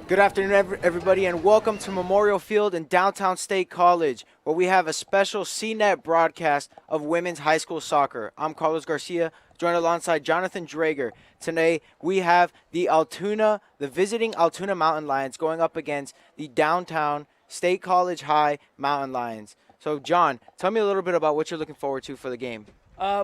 Good afternoon, everybody, and welcome to Memorial Field in downtown State College, where we have a special CNET broadcast of women's high school soccer. I'm Carlos Garcia, joined alongside Jonathan Drager. Today, we have the visiting Altoona Mountain Lions going up against the downtown State College High Mountain Lions. So, John, tell me a little bit about what you're looking forward to for the game.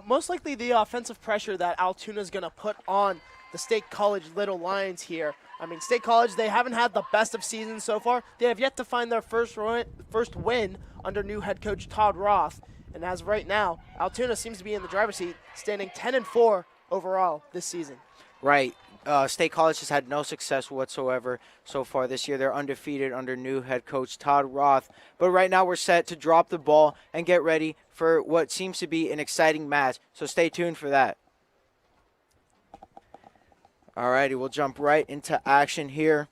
Most likely the offensive pressure that Altoona is going to put on the State College Little Lions here. I mean, State College, they haven't had the best of seasons so far. They have yet to find their first win under new head coach Todd Roth. And as of right now, Altoona seems to be in the driver's seat, standing 10-4 overall this season. Right. State College has had no success whatsoever so far this year. They're undefeated under new head coach Todd Roth. But right now we're set to drop the ball and get ready for what seems to be an exciting match. So stay tuned for that. Alrighty, we'll jump right into action here.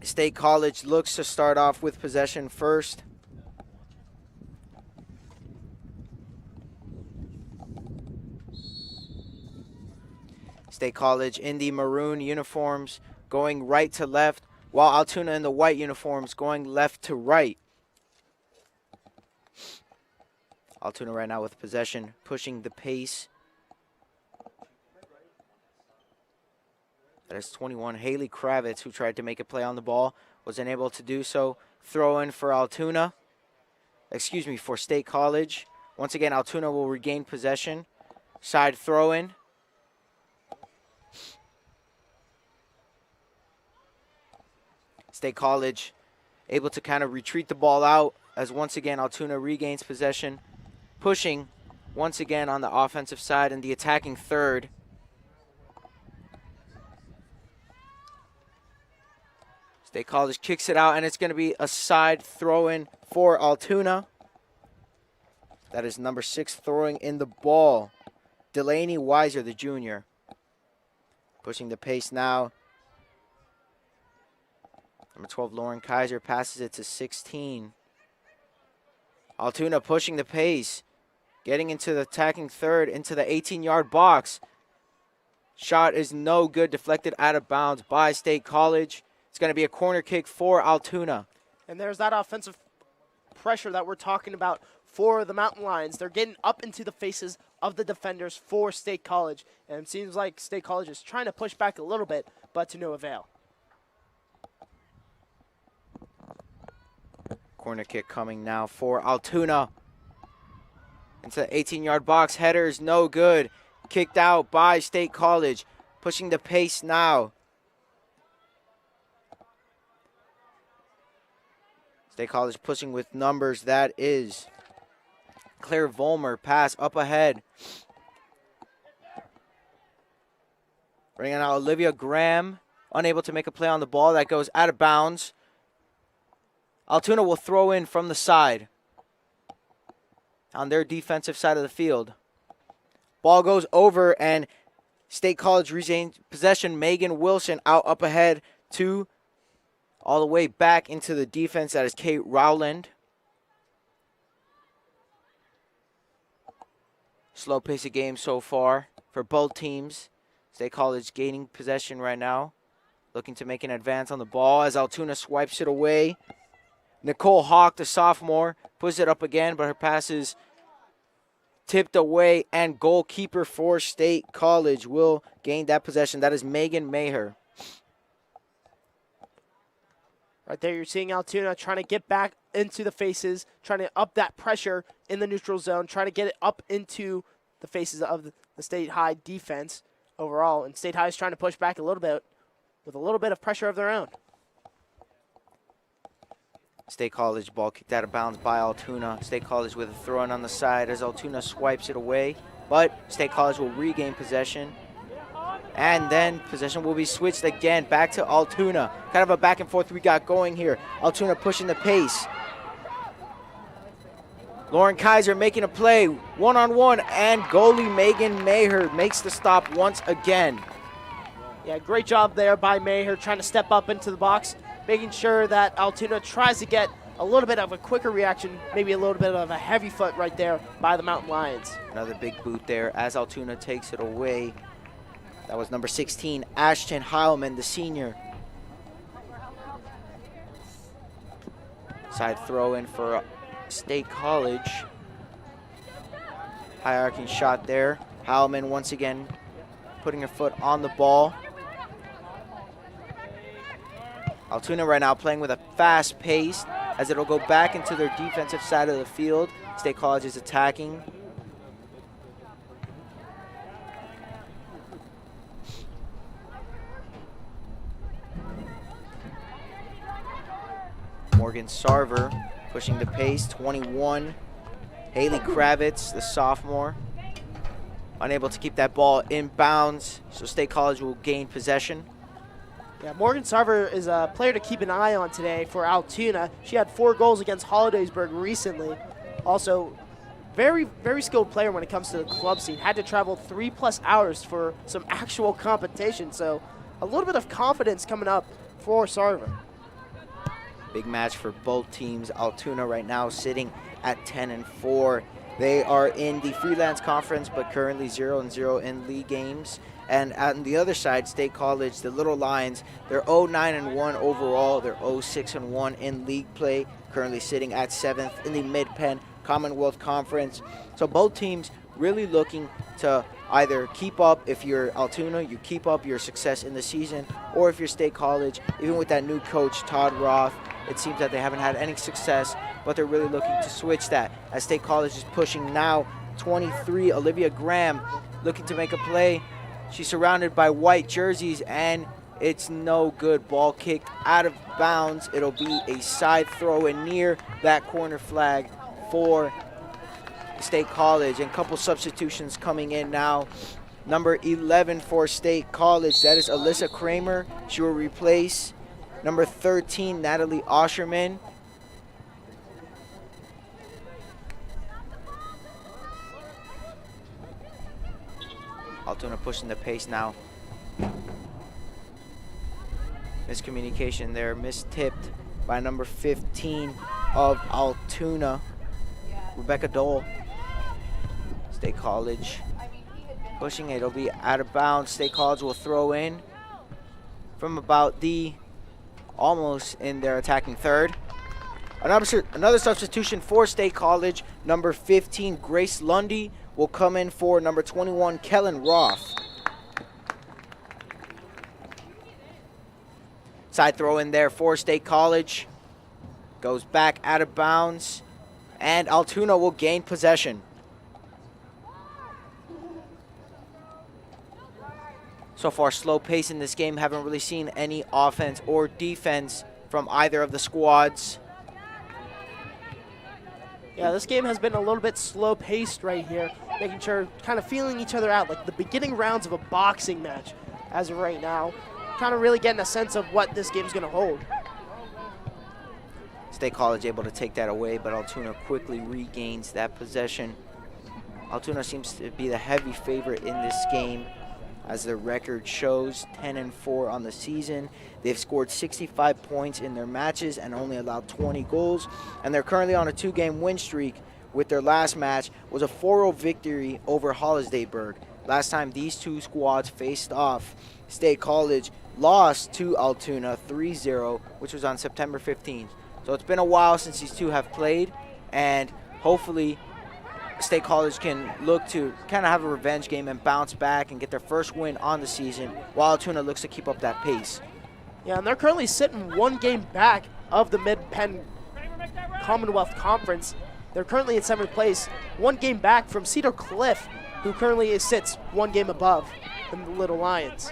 State College looks to start off with possession first. State College in the maroon uniforms going right to left, while Altoona in the white uniforms going left to right. Altoona right now with possession, pushing the pace. That is 21, Haley Kravitz, who tried to make a play on the ball, was unable to do so. Throw in for for State College. Once again, Altoona will regain possession. Side throw in. State College able to kind of retreat the ball out as once again Altoona regains possession. Pushing once again on the offensive side in the attacking third. State College kicks it out, and it's going to be a side throw-in for Altoona. That is number 6 throwing in the ball. Delaney Weiser, the junior. Pushing the pace now. Number 12, Lauren Kaiser, passes it to 16. Altoona pushing the pace. Getting into the attacking third, into the 18-yard box. Shot is no good, deflected out of bounds by State College. It's going to be a corner kick for Altoona. And there's that offensive pressure that we're talking about for the Mountain Lions. They're getting up into the faces of the defenders for State College. And it seems like State College is trying to push back a little bit, but to no avail. Corner kick coming now for Altoona. Into the 18-yard box. Header is no good. Kicked out by State College. Pushing the pace now. State College pushing with numbers. That is Claire Volmer. Pass up ahead. Bringing out Olivia Graham. Unable to make a play on the ball. That goes out of bounds. Altoona will throw in from the side. On their defensive side of the field. Ball goes over and State College regains possession. Megan Wilson out up ahead to all the way back into the defense. That is Kate Rowland. Slow pace of game so far for both teams. State College gaining possession right now. Looking to make an advance on the ball as Altoona swipes it away. Nicole Hawk, the sophomore, puts it up again, but her pass is tipped away, and goalkeeper for State College will gain that possession. That is Megan Maher. Right there, you're seeing Altoona trying to get back into the faces, trying to up that pressure in the neutral zone, trying to get it up into the faces of the State High defense overall. And State High is trying to push back a little bit with a little bit of pressure of their own. State College ball kicked out of bounds by Altoona. State College with a throw-in on the side as Altoona swipes it away. But State College will regain possession. And then possession will be switched again back to Altoona. Kind of a back and forth we got going here. Altoona pushing the pace. Lauren Kaiser making a play. One-on-one, and goalie Megan Maher makes the stop once again. Yeah, great job there by Maher trying to step up into the box, making sure that Altoona tries to get a little bit of a quicker reaction, maybe a little bit of a heavy foot right there by the Mountain Lions. Another big boot there as Altoona takes it away. That was number 16, Ashton Heilman, the senior. Side throw in for State College. High arcing shot there. Heilman once again putting her foot on the ball. Altoona right now playing with a fast pace as it'll go back into their defensive side of the field. State College is attacking. Morgan Sarver pushing the pace, 21. Haley Kravitz, the sophomore, unable to keep that ball in bounds, so State College will gain possession. Yeah, Morgan Sarver is a player to keep an eye on today for Altoona. She had 4 goals against Hollidaysburg recently. Also, very, very skilled player when it comes to the club scene. Had to travel 3+ hours for some actual competition, so a little bit of confidence coming up for Sarver. Big match for both teams. Altoona right now sitting at 10-4. They are in the Freelance Conference, but currently 0-0 in league games. And on the other side, State College, the Little Lions, they're 0-9-1 overall. They're 0-6-1 in league play, currently sitting at 7th in the Mid-Penn Commonwealth Conference. So both teams really looking to either keep up, if you're Altoona, you keep up your success in the season, or if you're State College, even with that new coach, Todd Roth, it seems that they haven't had any success, but they're really looking to switch that. As State College is pushing now, 23, Olivia Graham looking to make a play. She's surrounded by white jerseys, and it's no good. Ball kicked out of bounds. It'll be a side throw in near that corner flag for State College. And a couple substitutions coming in now. Number 11 for State College, that is Alyssa Kramer. She will replace number 13, Natalie Osherman. Altoona pushing the pace now. Miscommunication there, mistipped by number 15 of Altoona, Rebecca Dole. State College pushing it, it'll be out of bounds. State College will throw in from about the almost in their attacking third. Another substitution for State College. Number 15, Grace Lundy, will come in for number 21, Kellen Roth. Side throw in there for State College. Goes back out of bounds, and Altoona will gain possession. So far, slow pace in this game. Haven't really seen any offense or defense from either of the squads. Yeah, this game has been a little bit slow-paced right here, making sure, kind of feeling each other out, like the beginning rounds of a boxing match as of right now. Kind of really getting a sense of what this game's going to hold. State College able to take that away, but Altoona quickly regains that possession. Altoona seems to be the heavy favorite in this game, as their record shows, 10-4 on the season. They've scored 65 points in their matches and only allowed 20 goals. And they're currently on a 2-game win streak, with their last match was a 4-0 victory over Hollidaysburg. Last time these two squads faced off, State College lost to Altoona 3-0, which was on September 15th. So it's been a while since these two have played, and hopefully State College can look to kind of have a revenge game and bounce back and get their first win on the season, while Altoona looks to keep up that pace. Yeah, and they're currently sitting 1 game back of the Mid-Penn Commonwealth Conference. They're currently in 7th place, 1 game back from Cedar Cliff, who currently sits 1 game above the Little Lions.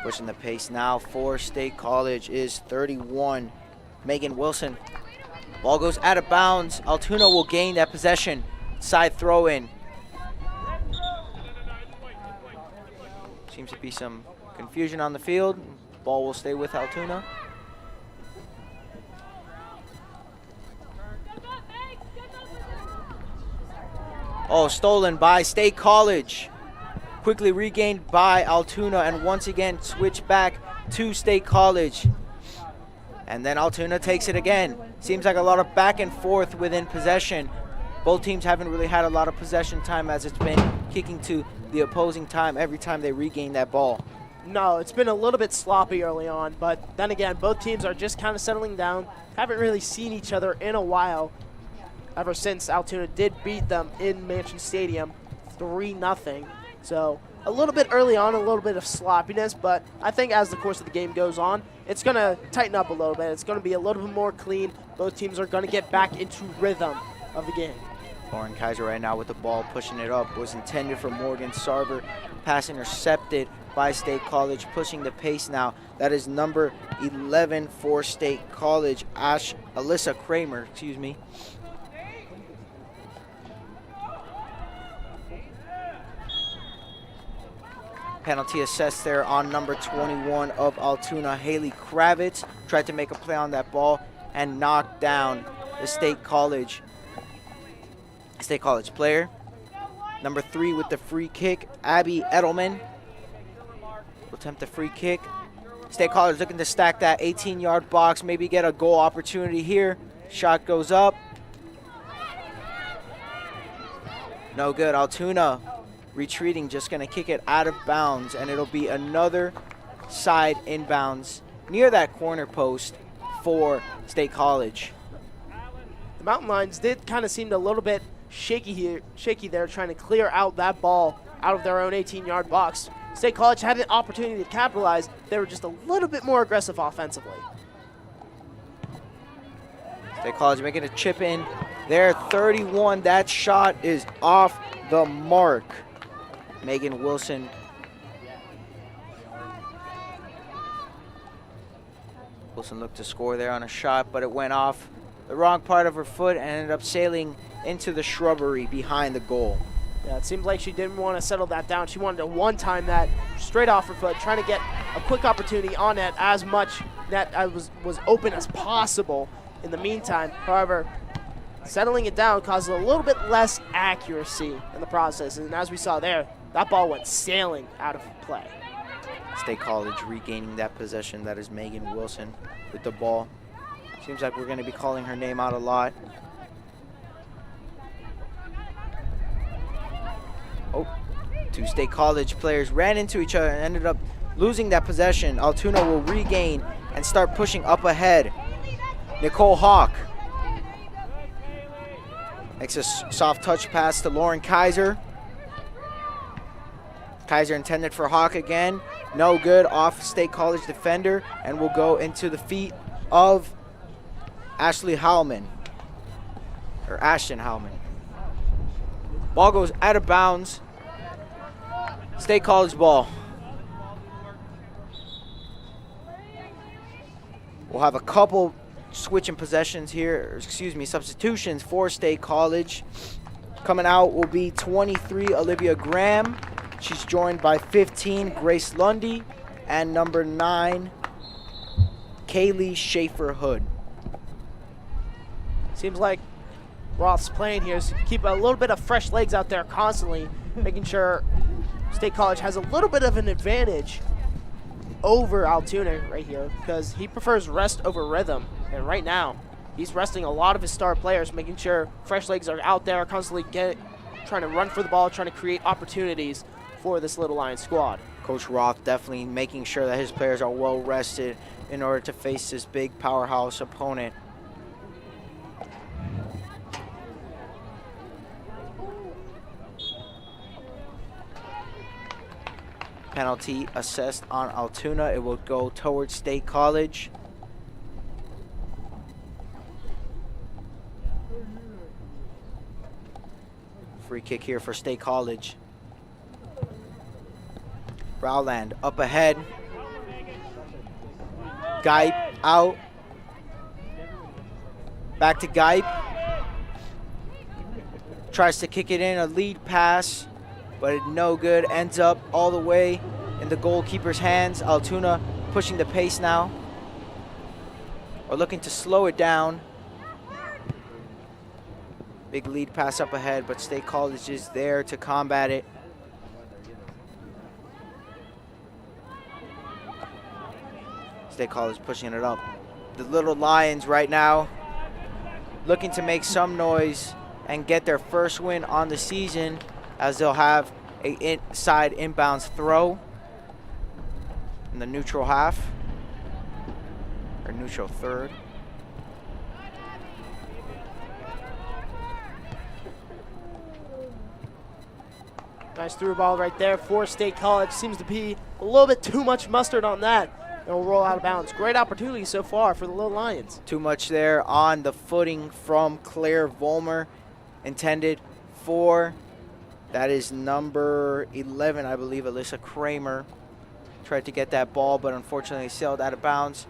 Pushing the pace now for State College is 31, Megan Wilson. Ball goes out of bounds. Altoona will gain that possession. Side throw in. Seems to be some confusion on the field. Ball will stay with Altoona. Oh, stolen by State College. Quickly regained by Altoona, and once again switch back to State College. And then Altoona takes it again. Seems like a lot of back and forth within possession. Both teams haven't really had a lot of possession time, as it's been kicking to the opposing time every time they regain that ball. No, it's been a little bit sloppy early on, but then again, both teams are just kind of settling down. Haven't really seen each other in a while, ever since Altoona did beat them in Mansion Stadium 3-0. So a little bit early on, a little bit of sloppiness, but I think as the course of the game goes on, it's going to tighten up a little bit. It's going to be a little bit more clean. Both teams are going to get back into rhythm of the game. Lauren Kaiser right now with the ball, pushing it up. Was intended for Morgan Sarver. Pass intercepted by State College, pushing the pace now. That is number 11 for State College, Alyssa Kramer, excuse me. Penalty assessed there on number 21 of Altoona, Haley Kravitz. Tried to make a play on that ball and knocked down the State College player. Number 3 with the free kick, Abby Edelman. Will attempt the free kick. State College looking to stack that 18-yard box, maybe get a goal opportunity here. Shot goes up. No good. Altoona retreating, just going to kick it out of bounds, and it'll be another side inbounds near that corner post for State College. The Mountain Lions did kind of seem a little bit shaky there, trying to clear out that ball out of their own 18-yard box. State College had an opportunity to capitalize. They were just a little bit more aggressive offensively. State College making a chip in there, 31. That shot is off the mark. Megan Wilson. Wilson looked to score there on a shot, but it went off the wrong part of her foot and ended up sailing into the shrubbery behind the goal. Yeah, it seemed like she didn't want to settle that down. She wanted to one-time that straight off her foot, trying to get a quick opportunity on net, as much net as was open as possible in the meantime. However, settling it down caused a little bit less accuracy in the process, and as we saw there, that ball went sailing out of play. State College regaining that possession. That is Megan Wilson with the ball. Seems like we're going to be calling her name out a lot. Oh, two State College players ran into each other and ended up losing that possession. Altoona will regain and start pushing up ahead. Nicole Hawk makes a soft touch pass to Lauren Kaiser. Kaiser intended for Hawk again. No good, off State College defender, and will go into the feet of Ashton Heilman. Ball goes out of bounds. State College ball. We'll have a couple switching possessions here, substitutions for State College. Coming out will be 23, Olivia Graham. She's joined by 15, Grace Lundy, and number 9, Kaylee Schaefer-Hood. Seems like Roth's playing here is keep a little bit of fresh legs out there constantly, making sure State College has a little bit of an advantage over Altoona right here, because he prefers rest over rhythm. And right now, he's resting a lot of his star players, making sure fresh legs are out there, constantly trying to run for the ball, trying to create opportunities for this Little Lion squad. Coach Roth definitely making sure that his players are well rested in order to face this big powerhouse opponent. Penalty assessed on Altoona. It will go towards State College. Free kick here for State College. Rowland up ahead. Geip out. Back to Geip. Tries to kick it in, a lead pass, but no good. Ends up all the way in the goalkeeper's hands. Altoona pushing the pace now. Or looking to slow it down. Big lead pass up ahead, but State College is there to combat it. State College pushing it up. The Little Lions right now looking to make some noise and get their first win on the season, as they'll have a inside inbounds throw. in the neutral half, or neutral third. Nice through ball right there for State College. Seems to be a little bit too much mustard on that. It'll roll out of bounds. Great opportunity so far for the Little Lions. Too much there on the footing from Claire Volmer. Intended for, that is number 11, I believe, Alyssa Kramer. Tried to get that ball, but unfortunately sailed out of bounds.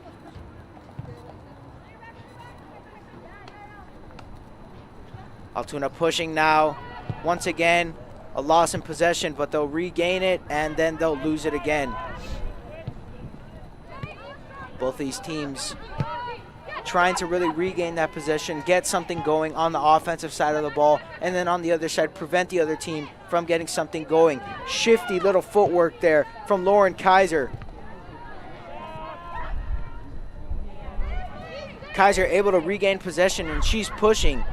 Altoona pushing now. Once again, a loss in possession, but they'll regain it, and then they'll lose it again. Both these teams trying to really regain that possession, get something going on the offensive side of the ball, and then on the other side, prevent the other team from getting something going. Shifty little footwork there from Lauren Kaiser. Kaiser able to regain possession, and she's pushing.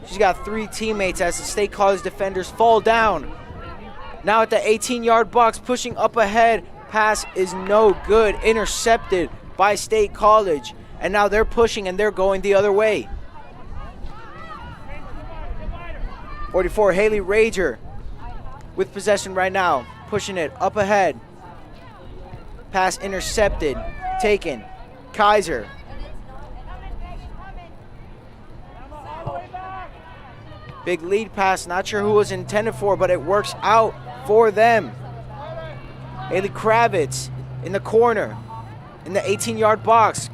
She's got 3 teammates as the State College defenders fall down. Now at the 18-yard box, pushing up ahead. Pass is no good. Intercepted by State College. And now they're pushing and they're going the other way. 44, Haley Rager with possession right now. Pushing it up ahead. Pass intercepted. Taken. Kaiser. Big lead pass, not sure who it was intended for, but it works out for them. Haley Kravitz in the corner, in the 18-yard box.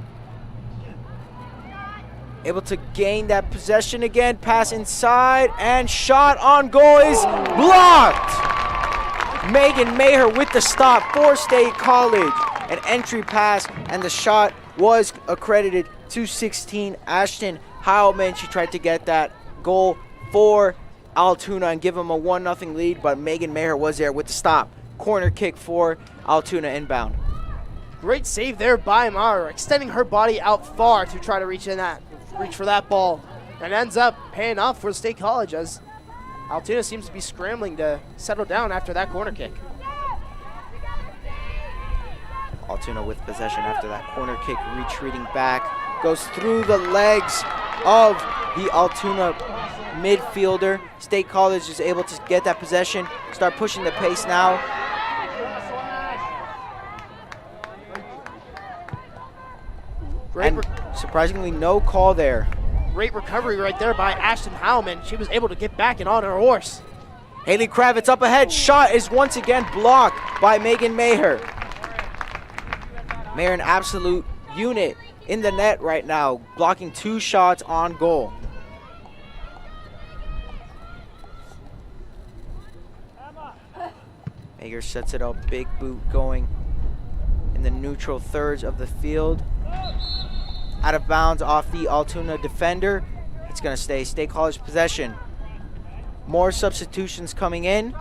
Able to gain that possession again, pass inside, and shot on goal is blocked. Megan Maher with the stop for State College. An entry pass, and the shot was accredited to 16, Ashton Heilman. She tried to get that goal for Altoona and give them a 1-0 lead, but Megan Maher was there with the stop. Corner kick for Altoona inbound. Great save there by Maher, extending her body out far to try to reach for that ball, and ends up paying off for State College as Altoona seems to be scrambling to settle down after that corner kick. Altoona with possession after that corner kick, retreating back, goes through the legs of the Altoona midfielder. State College is able to get that possession, start pushing the pace now. And surprisingly, no call there. Great recovery right there by Ashton Heilman. She was able to get back and on her horse. Haley Kravitz up ahead. Shot is once again blocked by Megan Maher. Maher, an absolute unit in the net right now, blocking 2 shots on goal. Maher sets it up, big boot going in the neutral thirds of the field. Out of bounds off the Altoona defender. It's going to stay State College possession. More substitutions coming in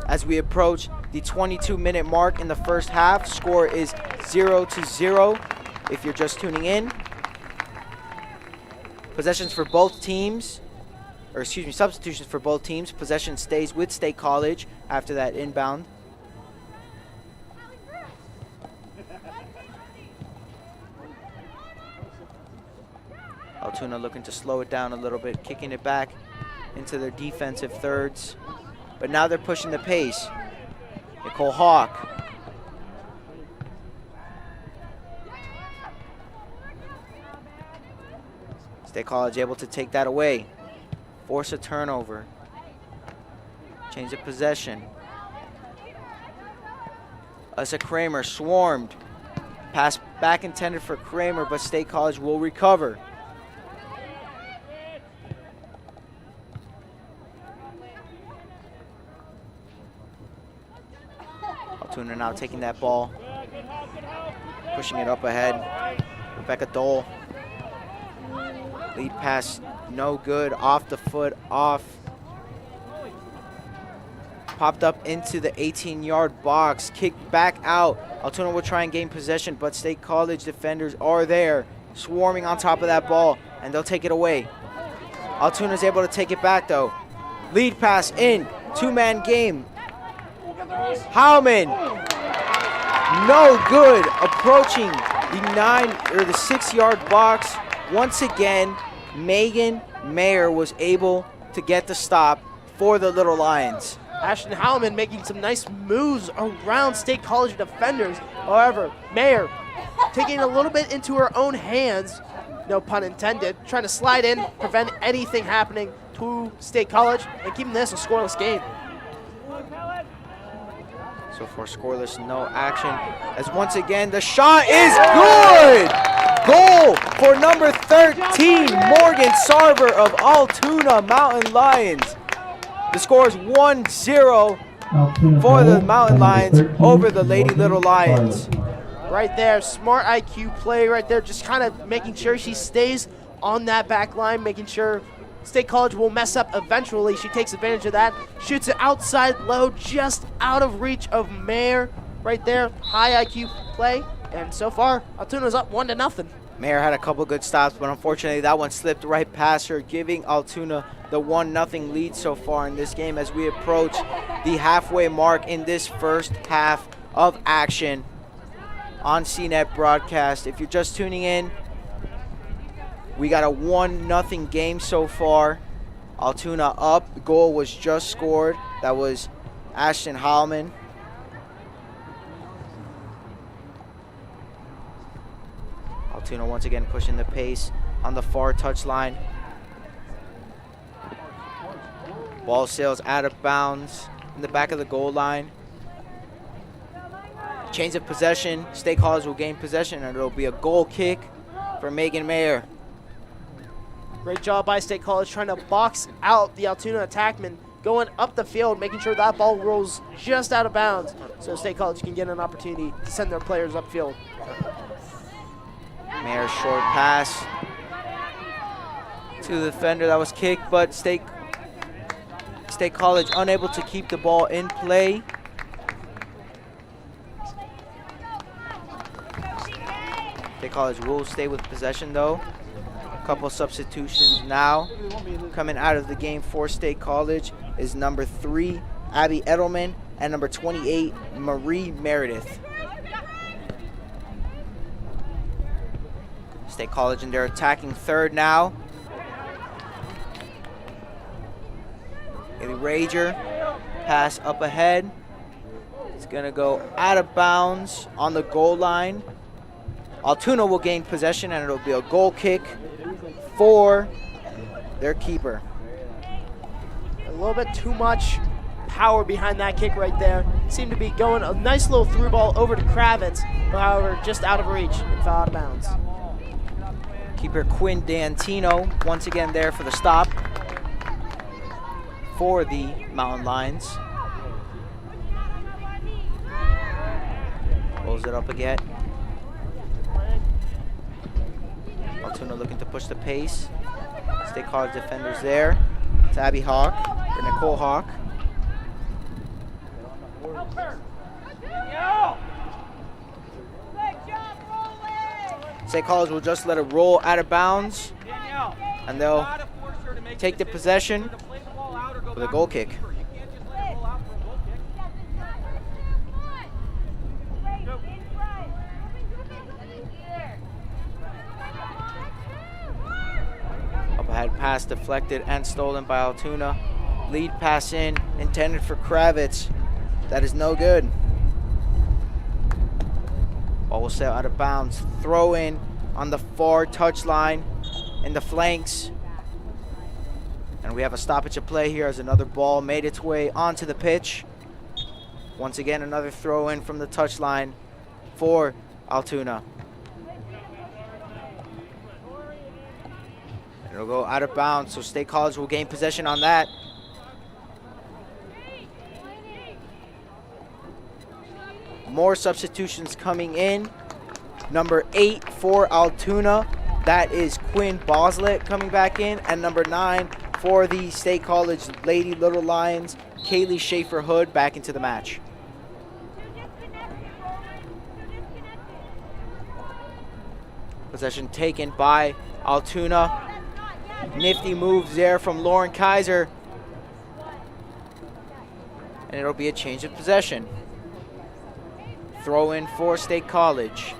as we approach the 22-minute mark in the first half. Score is 0-0 if you're just tuning in. Possessions for both teams, or excuse me, substitutions for both teams. Possession stays with State College after that inbound. Altoona looking to slow it down a little bit, kicking it back into their defensive thirds. But now they're pushing the pace. Nicole Hawk. State College able to take that away. Force a turnover. Change of possession. Alyssa Kramer swarmed. Pass back intended for Kramer, but State College will recover. Altoona now taking that ball, pushing it up ahead. Rebecca Dole. Lead pass, no good, off the foot, off. Popped up into the 18-yard box, kicked back out. Altoona will try and gain possession, but State College defenders are there, swarming on top of that ball, and they'll take it away. Altoona's able to take it back, though. Lead pass in, 2-man game. Heilman No good. Approaching the 6-yard box. Once again, Megan Mayer was able to get the stop for the Little Lions. Ashton Heilman making some nice moves around State College defenders. However, Mayer taking a little bit into her own hands, no pun intended, trying to slide in, prevent anything happening to State College, and keeping this a scoreless game. So far scoreless, no action. As once again, the shot is good! Goal for number 13, Morgan Sarver of Altoona Mountain Lions. The score is 1-0 for the Mountain Lions over the Lady Little Lions. Right there, smart IQ play right there, just kind of making sure she stays on that back line, making sure State College will mess up eventually. She takes advantage of that, shoots it outside low, just out of reach of Mayer. Right there, high IQ play, and so far, Altoona's up 1-0. Mayer had a couple good stops, but unfortunately that one slipped right past her, giving Altoona the 1-0 lead so far in this game as we approach the halfway mark in this first half of action on CNET broadcast. If you're just tuning in, we got a 1-0 game so far. Altoona up. The goal was just scored. That was Ashton Heilman. Altoona once again pushing the pace on the far touchline. Ball sails out of bounds in the back of the goal line. Change of possession. State College will gain possession, and it'll be a goal kick for Megan Mayer. Great job by State College trying to box out the Altoona attackman, going up the field, making sure that ball rolls just out of bounds so State College can get an opportunity to send their players upfield. Mayer's short pass to the defender that was kicked, but State College unable to keep the ball in play. State College will stay with possession though. A couple substitutions now. Coming out of the game for State College is number 3, Abby Edelman, and number 28, Marie Meredith. State College in their attacking third now. A Rager pass up ahead. It's gonna go out of bounds on the goal line. Altoona will gain possession, and it'll be a goal kick for their keeper. A little bit too much power behind that kick right there. Seemed to be going a nice little through ball over to Kravitz, but however, just out of reach and fell out of bounds. Keeper Quinn D'Antino once again there for the stop for the Mountain Lions. Pulls it up again. Altoona looking to push the pace. State College defenders there. It's Abby Hawk, or Nicole Hawk. State College will just let it roll out of bounds, and they'll take the possession with a goal kick. Up ahead pass deflected and stolen by Altoona. Lead pass in, intended for Kravitz. That is no good. Ball will sail out of bounds. Throw in on the far touchline in the flanks. And we have a stoppage of play here as another ball made its way onto the pitch. Once again, another throw in from the touchline for Altoona. It'll go out of bounds, so State College will gain possession on that. More substitutions coming in. Number 8 for Altoona, that is Quinn Boslett coming back in, and number 9 for the State College Lady Little Lions, Kaylee Schaefer-Hood back into the match. Possession taken by Altoona. Nifty moves there from Lauren Kaiser. And it'll be a change of possession. Throw in for State College.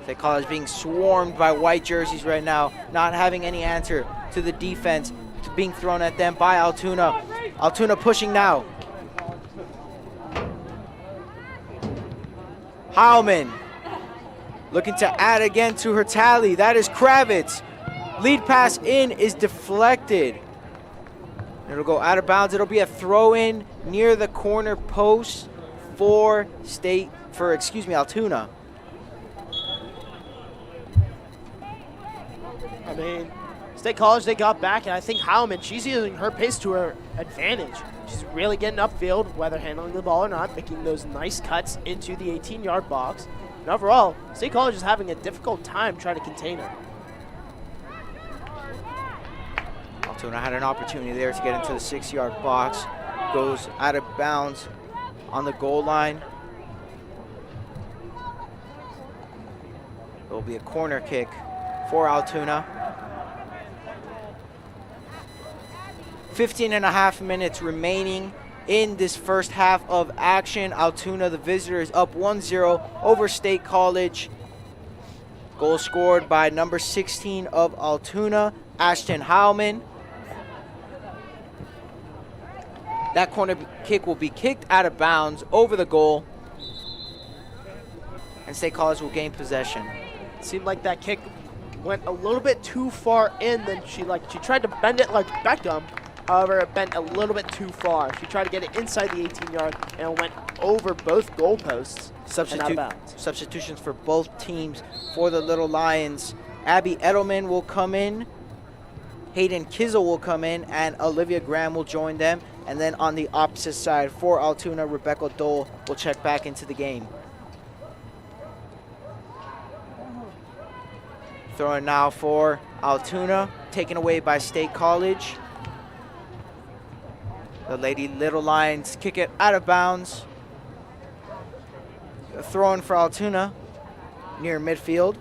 State College being swarmed by white jerseys right now, not having any answer to the defense being thrown at them by Altoona. Altoona pushing now. Heilman looking to add again to her tally. That is Kravitz. Lead pass in is deflected. It'll go out of bounds. It'll be a throw in near the corner post for Altoona. I mean, State College, they got back, and I think Heilman, she's using her pace to her advantage. She's really getting upfield, whether handling the ball or not, making those nice cuts into the 18-yard box. And overall, State College is having a difficult time trying to contain her. Altoona had an opportunity there to get into the 6-yard box. Goes out of bounds on the goal line. It will be a corner kick for Altoona. 15.5 minutes remaining in this first half of action. Altoona, the visitor, is up 1-0 over State College. Goal scored by number 16 of Altoona, Ashton Heilman. That corner kick will be kicked out of bounds over the goal, and State College will gain possession. It seemed like that kick went a little bit too far in. Then she tried to bend it like Beckham. However, it bent a little bit too far. She tried to get it inside the 18-yard, and it went over both goalposts and out of bounds. Substitutions for both teams for the Little Lions. Abby Edelman will come in. Hayden Kizel will come in, and Olivia Graham will join them. And then on the opposite side for Altoona, Rebecca Dole will check back into the game. Throwing now for Altoona, taken away by State College. The Lady Little Lions kick it out of bounds. Throwing for Altoona near midfield.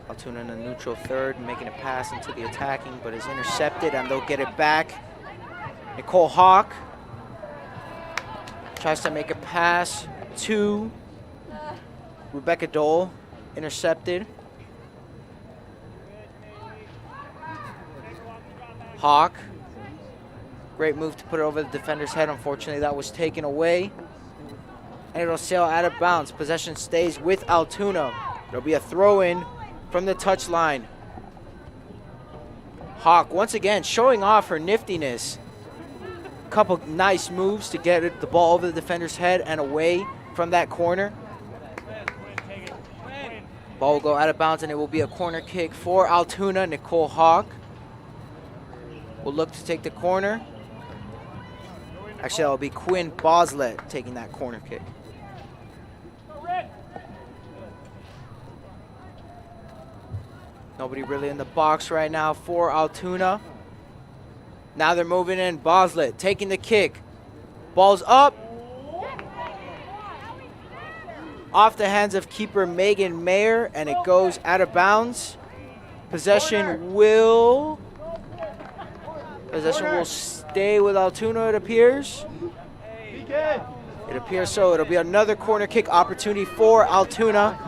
Altoona in the neutral third, making a pass into the attacking, but is intercepted, and they'll get it back. Nicole Hawk tries to make a pass to Rebecca Dole, intercepted. Hawk, great move to put it over the defender's head. Unfortunately, that was taken away, and it'll sail out of bounds. Possession stays with Altoona. There'll be a throw-in from the touchline. Hawk once again showing off her niftiness. Couple nice moves to get the ball over the defender's head and away from that corner. Ball will go out of bounds, and it will be a corner kick for Altoona. Nicole Hawk will look to take the corner. Actually, that will be Quinn Boslett taking that corner kick. Nobody really in the box right now for Altoona. Now they're moving in. Boslett taking the kick. Ball's up. Off the hands of keeper Megan Mayer, and it goes out of bounds. Possession will stay with Altoona, it appears. It appears so. It'll be another corner kick opportunity for Altoona.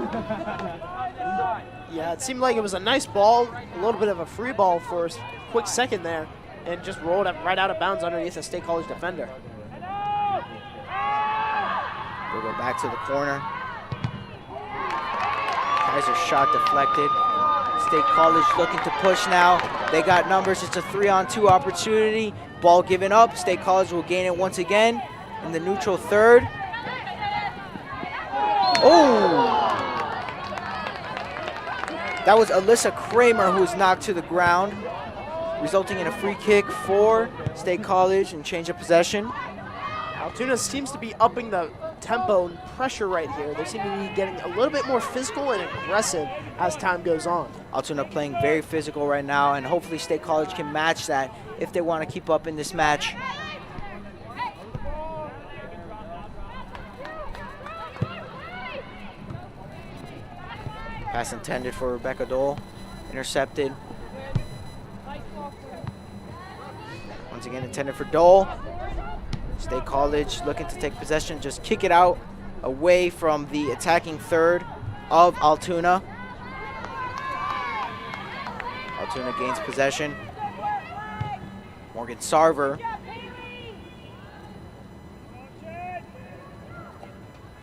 Yeah, it seemed like it was a nice ball, a little bit of a free ball for a quick second there, and just rolled it right out of bounds underneath a State College defender. We'll go back to the corner. Kaiser shot deflected. State College looking to push now. They got numbers. It's a 3-on-2 opportunity. Ball given up. State College will gain it once again in the neutral third. Oh! That was Alyssa Kramer who was knocked to the ground, resulting in a free kick for State College and change of possession. Altoona seems to be upping the tempo and pressure right here. They seem to be getting a little bit more physical and aggressive as time goes on. Altoona playing very physical right now, and hopefully State College can match that if they want to keep up in this match. Pass intended for Rebecca Dole. Intercepted. Once again intended for Dole. State College looking to take possession. Just kick it out away from the attacking third of Altoona. Altoona gains possession. Morgan Sarver.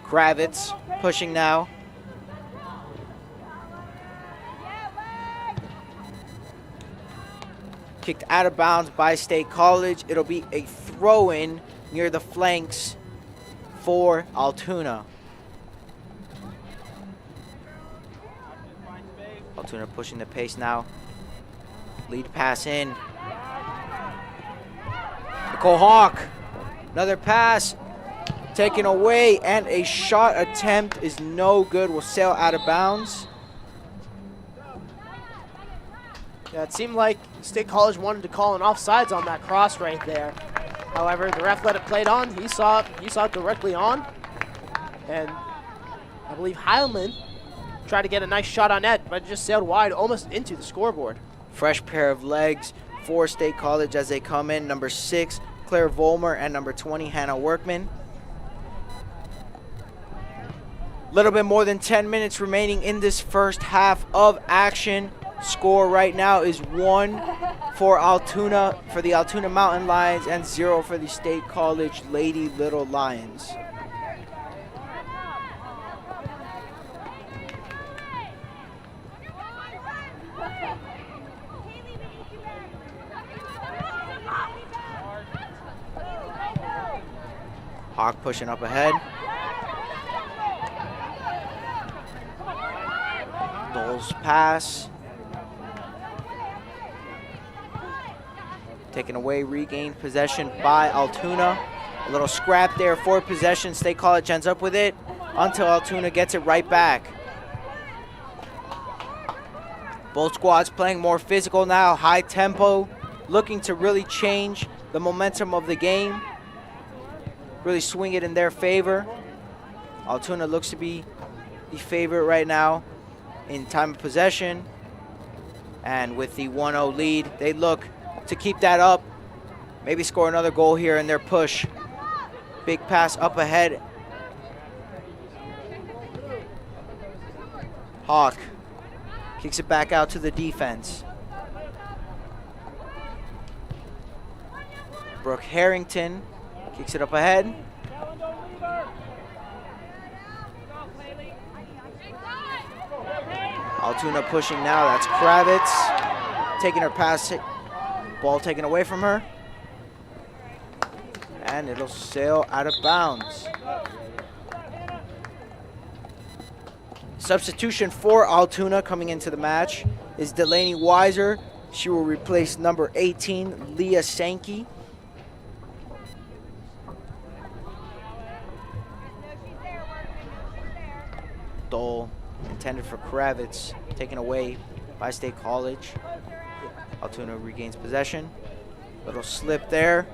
Kravitz pushing now. Kicked out of bounds by State College. It'll be a throw-in near the flanks for Altoona. Altoona pushing the pace now. Lead pass in. Nicole Hawk. Another pass taken away, and a shot attempt is no good. Will sail out of bounds. Yeah, it seemed like State College wanted to call an offsides on that cross right there. However, the ref let it play on. He saw it directly on. And I believe Heilman tried to get a nice shot on net, but it just sailed wide, almost into the scoreboard. Fresh pair of legs for State College as they come in. Number 6, Claire Volmer, and number 20, Hannah Workman. Little bit more than 10 minutes remaining in this first half of action. Score right now is 1 for Altoona, for the Altoona Mountain Lions, and 0 for the State College Lady Little Lions. Hawk pushing up ahead. Dole's pass. Taken away, regained possession by Altoona. A little scrap there for possession. State College ends up with it until Altoona gets it right back. Both squads playing more physical now, high tempo, looking to really change the momentum of the game. Really swing it in their favor. Altoona looks to be the favorite right now in time of possession. And with the 1-0 lead, they look to keep that up. Maybe score another goal here in their push. Big pass up ahead. Hawk kicks it back out to the defense. Brooke Harrington kicks it up ahead. Altoona pushing now. That's Kravitz taking her pass. Ball taken away from her. And it'll sail out of bounds. Substitution for Altoona coming into the match is Delaney Weiser. She will replace number 18, Leah Sankey. Dole intended for Kravitz, taken away by State College. Altoona regains possession. Little slip there.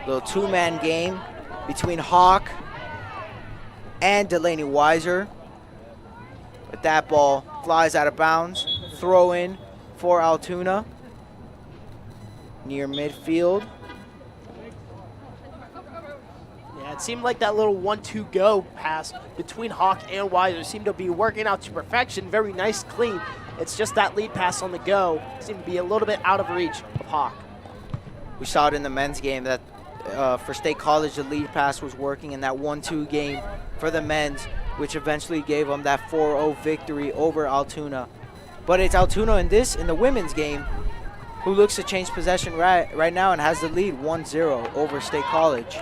Little two-man game between Hawk and Delaney Weiser. But that ball flies out of bounds. Throw in for Altoona. Near midfield. It seemed like that little 1-2 go pass between Hawk and Weiser seemed to be working out to perfection. Very nice, clean. It's just that lead pass on the go seemed to be a little bit out of reach of Hawk. We saw it in the men's game that for State College, the lead pass was working in that 1-2 game for the men's, which eventually gave them that 4-0 victory over Altoona. But it's Altoona in the women's game who looks to change possession right now and has the lead 1-0 over State College.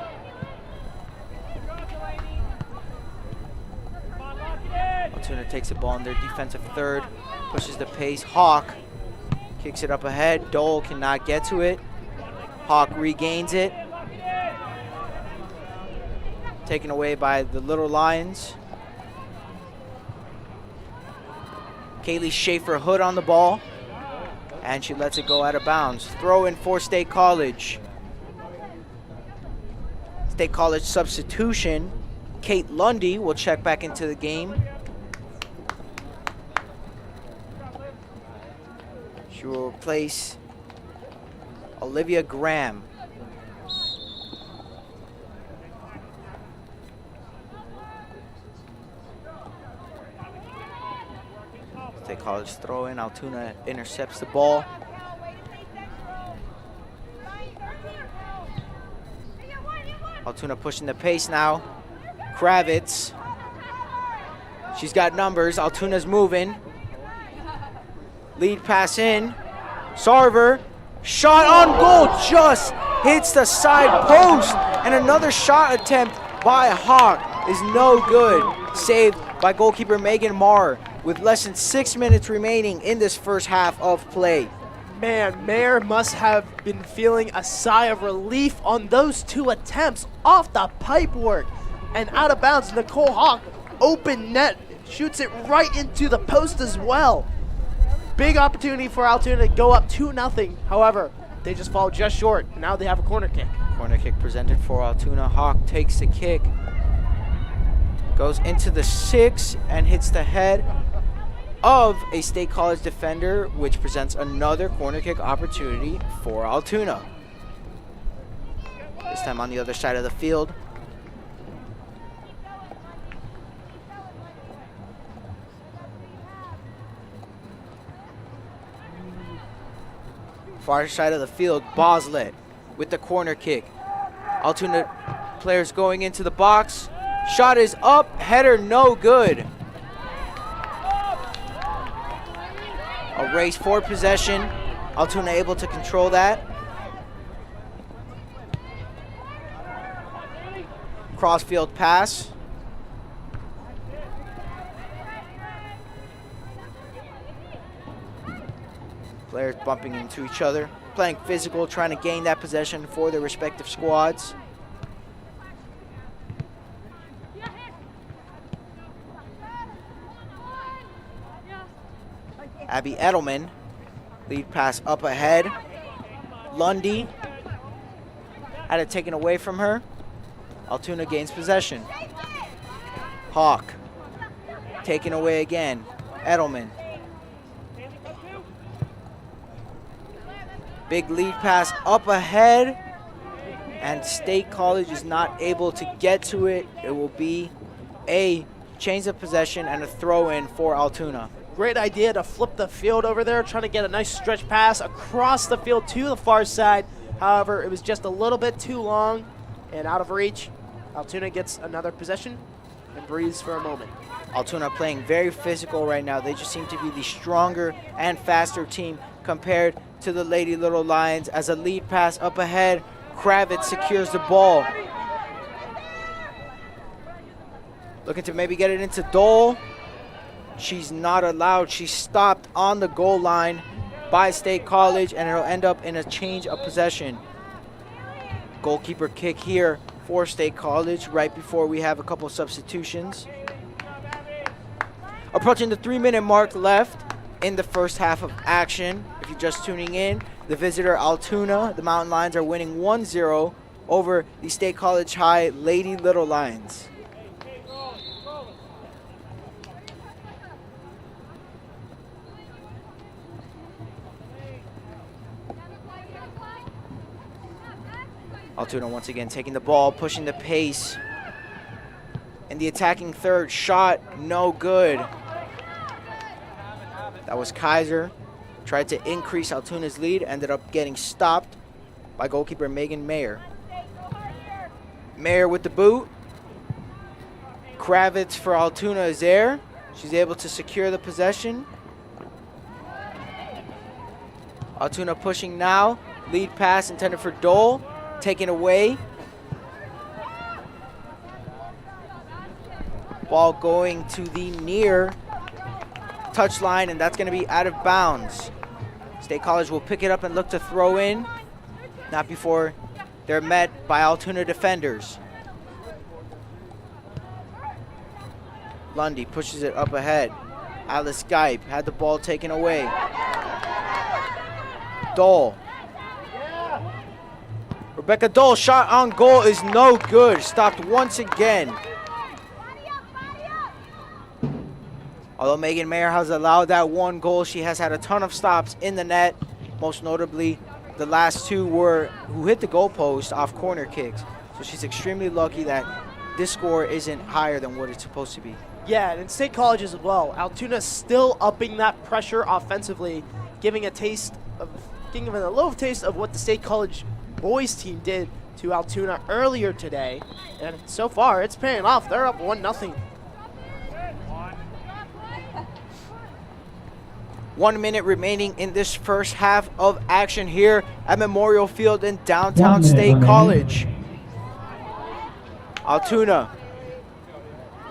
Altoona takes the ball in their defensive third, pushes the pace. Hawk kicks it up ahead. Dole cannot get to it. Hawk regains it. Taken away by the Little Lions. Kaylee Schaefer-Hood on the ball, and she lets it go out of bounds. Throw in for State College. State College substitution Kate Lundy will check back into the game. She will replace Olivia Graham. State College throw in. Altoona intercepts the ball. Altoona pushing the pace now. Kravitz. She's got numbers. Altoona's moving. Lead pass in. Sarver. Shot on goal. Just hits the side post. And another shot attempt by Hawk is no good. Saved by goalkeeper Megan Marr with less than 6 minutes remaining in this first half of play. Man, Mayer must have been feeling a sigh of relief on those 2 attempts off the pipe work. And out of bounds, Nicole Hawk, open net, shoots it right into the post as well. Big opportunity for Altoona to go up 2-0. However, they just fall just short. Now they have a corner kick. Corner kick presented for Altoona. Hawk takes the kick. Goes into the 6 and hits the head of a State College defender, which presents another corner kick opportunity for Altoona. This time on the other side of the field. Far side of the field, Boslet with the corner kick. Altoona players going into the box. Shot is up, header no good. A race for possession. Altoona able to control that. Crossfield pass. Players bumping into each other, playing physical, trying to gain that possession for their respective squads. Abby Edelman, lead pass up ahead. Lundy had it taken away from her. Altoona gains possession. Hawk taken away again. Edelman. Big lead pass up ahead, and State College is not able to get to it. It will be a change of possession and a throw in for Altoona. Great idea to flip the field over there, trying to get a nice stretch pass across the field to the far side. However, it was just a little bit too long and out of reach. Altoona gets another possession and breathes for a moment. Altoona playing very physical right now. They just seem to be the stronger and faster team compared to the Lady Little Lions. As a lead pass up ahead, Kravitz secures the ball. Looking to maybe get it into Dole. She's not allowed. She's stopped on the goal line by State College, and it'll end up in a change of possession. Goalkeeper kick here for State College right before we have a couple substitutions. Approaching the 3-minute mark left in the first half of action. If you're just tuning in, the visitor Altoona, the Mountain Lions, are winning 1-0 over the State College High Lady Little Lions. Altoona once again taking the ball, pushing the pace. In the attacking third, shot no good. That was Kaiser. Tried to increase Altoona's lead, ended up getting stopped by goalkeeper Megan Mayer. Mayer with the boot. Kravitz for Altoona is there. She's able to secure the possession. Altoona pushing now. Lead pass intended for Dole. Taken away. Ball going to the near touchline, and that's going to be out of bounds. State College will pick it up and look to throw in. Not before they're met by Altoona defenders. Lundy pushes it up ahead. Alice Skype had the ball taken away. Dole. Rebecca Dole shot on goal is no good. Stopped once again Although Megan Mayer has allowed that one goal, she has had a ton of stops in the net. Most notably, the last two were who hit the goalpost off corner kicks. So she's extremely lucky that this score isn't higher than what it's supposed to be. Yeah, and in State College as well. Altoona still upping that pressure offensively, giving a little taste of what the State College boys team did to Altoona earlier today. And so far, it's paying off. They're up 1-0. 1 minute remaining in this first half of action here at Memorial Field in downtown State College. Altoona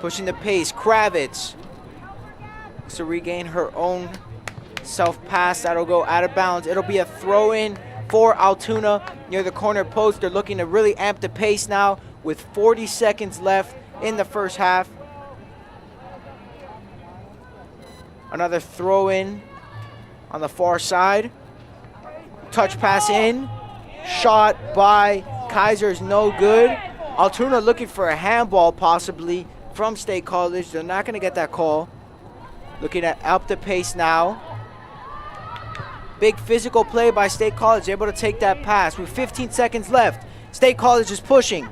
pushing the pace. Kravitz looks to regain her own self-pass. That'll go out of bounds. It'll be a throw-in for Altoona near the corner post. They're looking to really amp the pace now with 40 seconds left in the first half. Another throw-in on the far side. Touch pass in. Shot by Kaiser is no good. Altoona looking for a handball possibly from State College. They're not going to get that call. Looking at up the pace now. Big physical play by State College, able to take that pass with 15 seconds left. State College is pushing.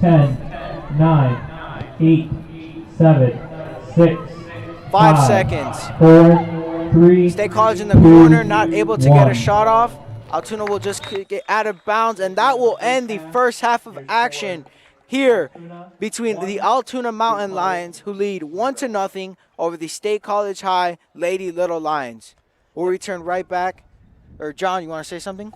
10, 9, 8, 7, 6, 5 seconds. 4, 3. State College in the corner, not able to get a shot off. Altoona will just get out of bounds, and that will end the first half of action here between the Altoona Mountain Lions, who lead 1-0 over the State College High Lady Little Lions. We'll return right back. Or John, you want to say something?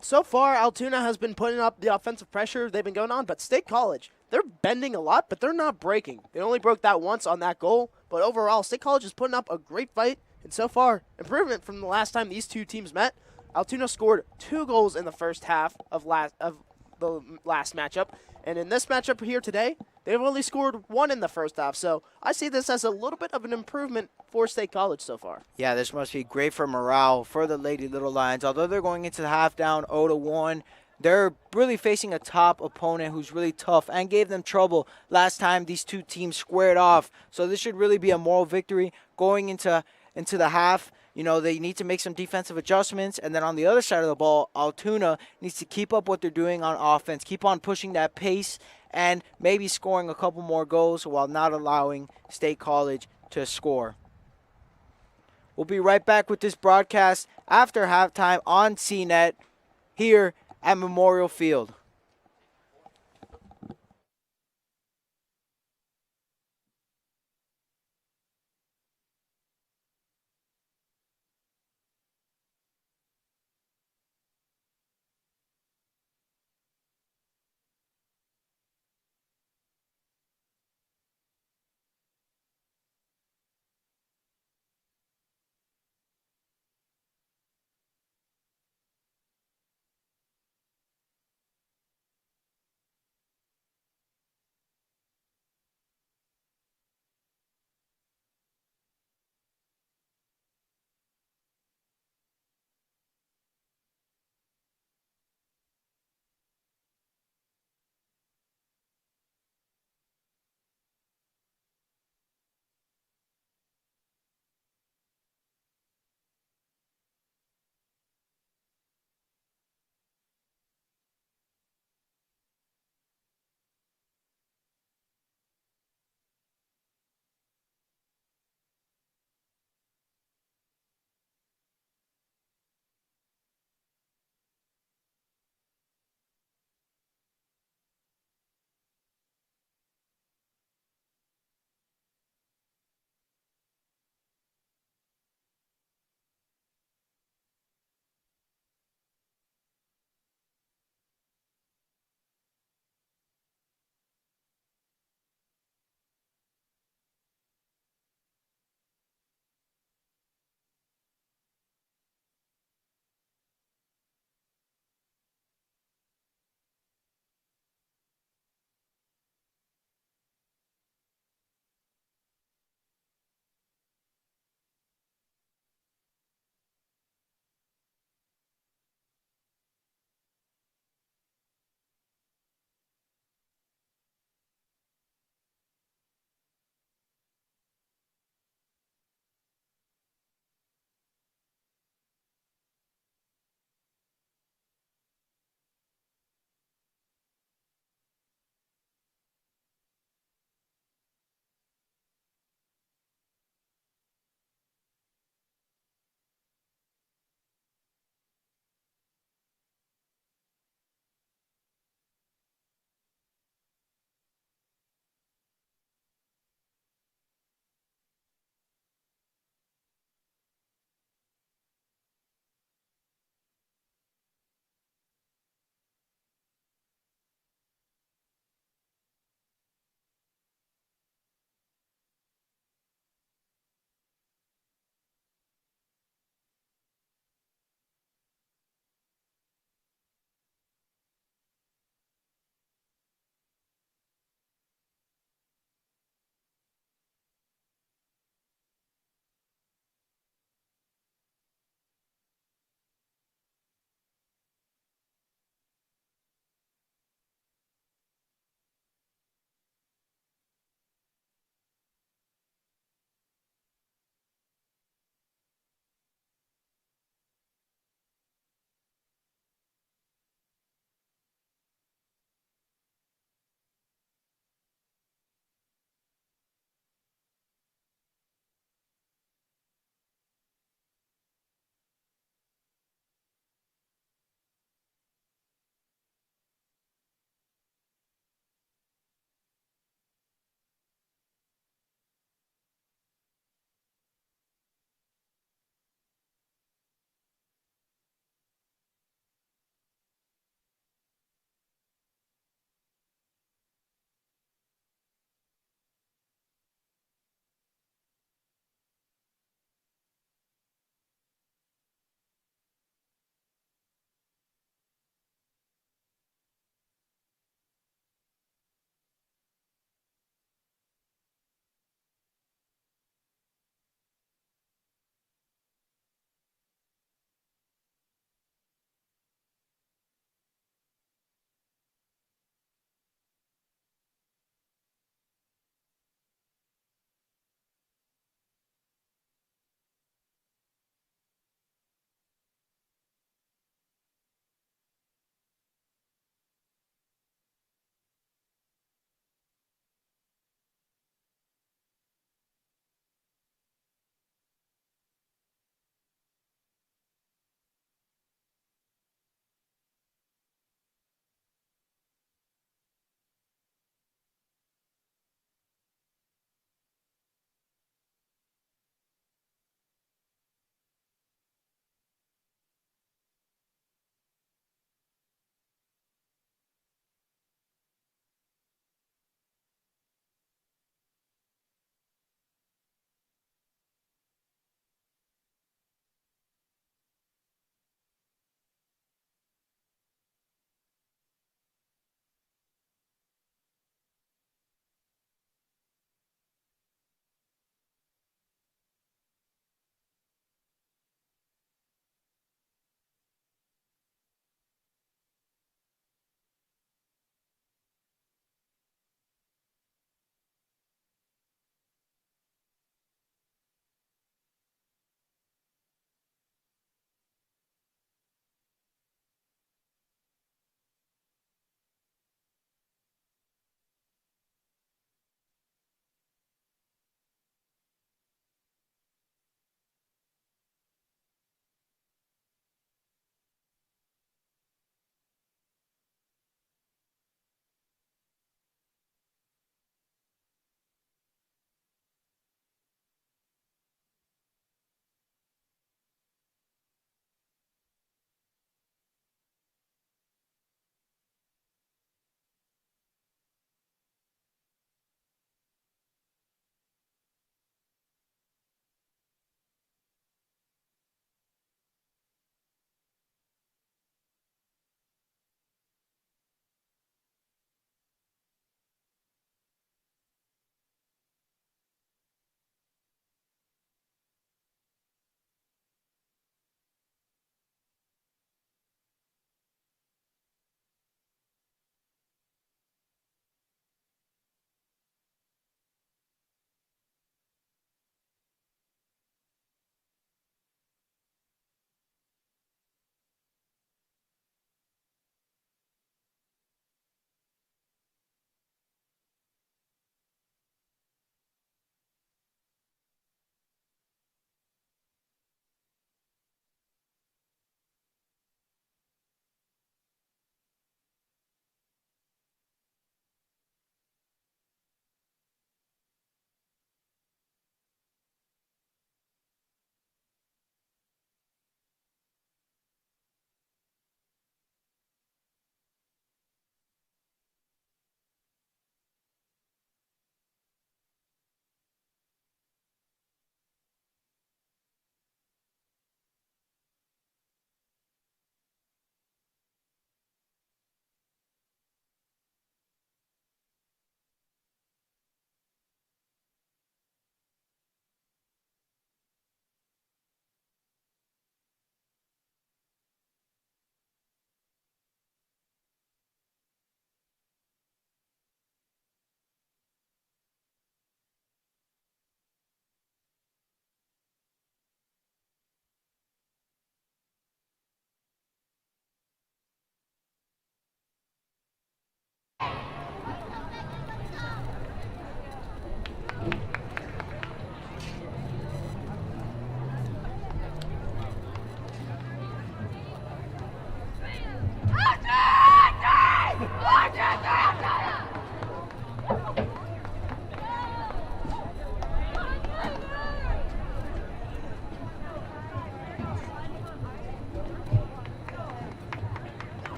So far, Altoona has been putting up the offensive pressure they've been going on, but State College, they're bending a lot, but they're not breaking. They only broke that once on that goal, but overall, State College is putting up a great fight, and so far, improvement from the last time these two teams met. Altoona scored 2 goals in the first half of the last matchup, and in this matchup here today, they've only scored 1 in the first half, so I see this as a little bit of an improvement for State College so far. Yeah, this must be great for morale for the Lady Little Lions. Although they're going into the half down 0-1, they're really facing a top opponent who's really tough and gave them trouble last time these two teams squared off. So this should really be a moral victory going into the half. You know, they need to make some defensive adjustments. And then on the other side of the ball, Altoona needs to keep up what they're doing on offense, keep on pushing that pace, and maybe scoring a couple more goals while not allowing State College to score. We'll be right back with this broadcast after halftime on CNET here at Memorial Field.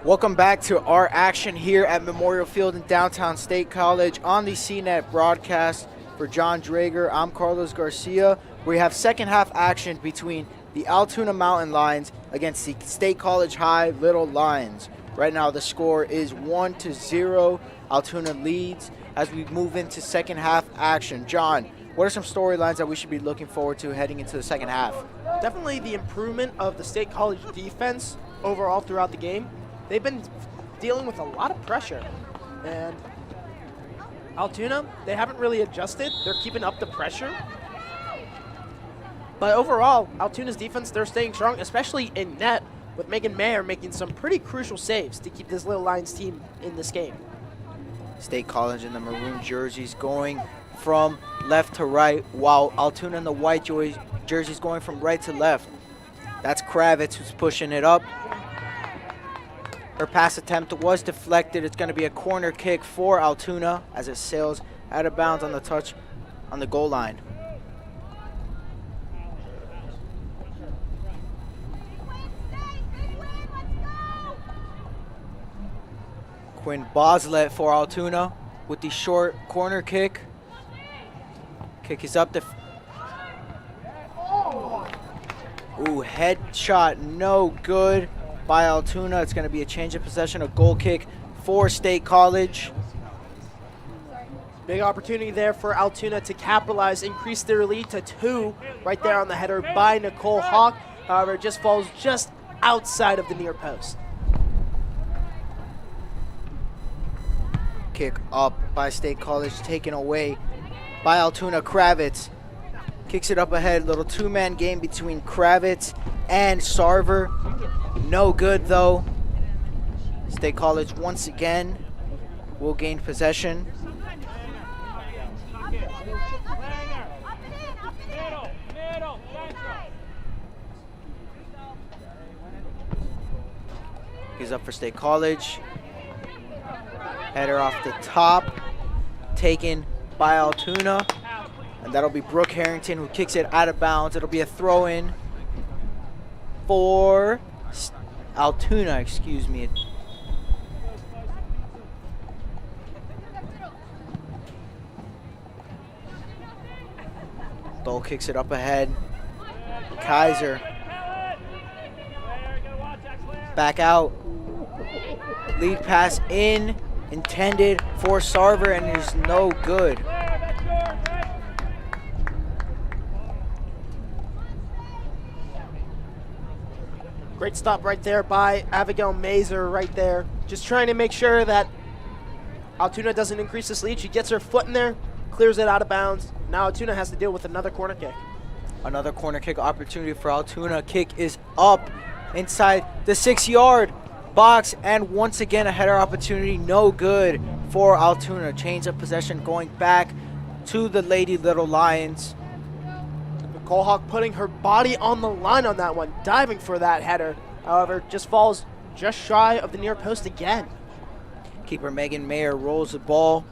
Welcome back to our action here at Memorial Field in downtown State College on the CNET broadcast. For John Drager, I'm Carlos Garcia. We have second half action between the Altoona Mountain Lions against the State College High Little Lions. Right now the score is 1-0. Altoona leads as we move into second half action. John, what are some storylines that we should be looking forward to heading into the second half? Definitely the improvement of the State College defense overall throughout the game. They've been dealing with a lot of pressure. And Altoona, they haven't really adjusted. They're keeping up the pressure. But overall, Altoona's defense, they're staying strong, especially in net, with Megan Mayer making some pretty crucial saves to keep this Little Lions team in this game. State College in the maroon jerseys going from left to right, while Altoona in the white jerseys going from right to left. That's Kravitz who's pushing it up. Her pass attempt was deflected. It's going to be a corner kick for Altoona as it sails out of bounds on the touch on the goal line. Quinn Boslet for Altoona with the short corner kick. Kick is up. Ooh, headshot, no good by Altoona. It's going to be a change of possession, a goal kick for State College. Big opportunity there for Altoona to capitalize, increase their lead to 2 right there on the header by Nicole Hawk. However, it just falls just outside of the near post. Kick up by State College, taken away by Altoona. Kravitz kicks it up ahead. Little two-man game between Kravitz and Sarver. No good though. State College once again will gain possession. He's up for State College. Header off the top, taken by Altoona. And that'll be Brooke Harrington who kicks it out of bounds. It'll be a throw-in for Altoona, excuse me. Dole kicks it up ahead. Kaiser. Back out. Lead pass in, intended for Sarver, and it is no good. Great stop right there by Abigail Mazur right there. Just trying to make sure that Altoona doesn't increase this lead. She gets her foot in there, clears it out of bounds. Now Altoona has to deal with another corner kick. Another corner kick opportunity for Altoona. Kick is up inside the 6-yard box, and once again a header opportunity, no good for Altoona. Change of possession going back to the Lady Little Lions. Nicole Hawk putting her body on the line on that one, diving for that header. However, just falls just shy of the near post again. Keeper Megan Mayer rolls the ball.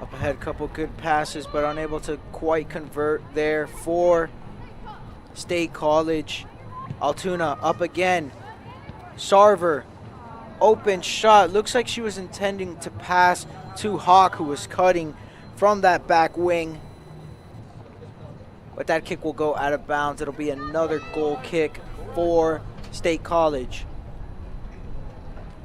Up ahead, couple good passes, but unable to quite convert there for State College. Altoona up again. Sarver, open shot. Looks like she was intending to pass to Hawk, who was cutting from that back wing. But that kick will go out of bounds. It'll be another goal kick for State College.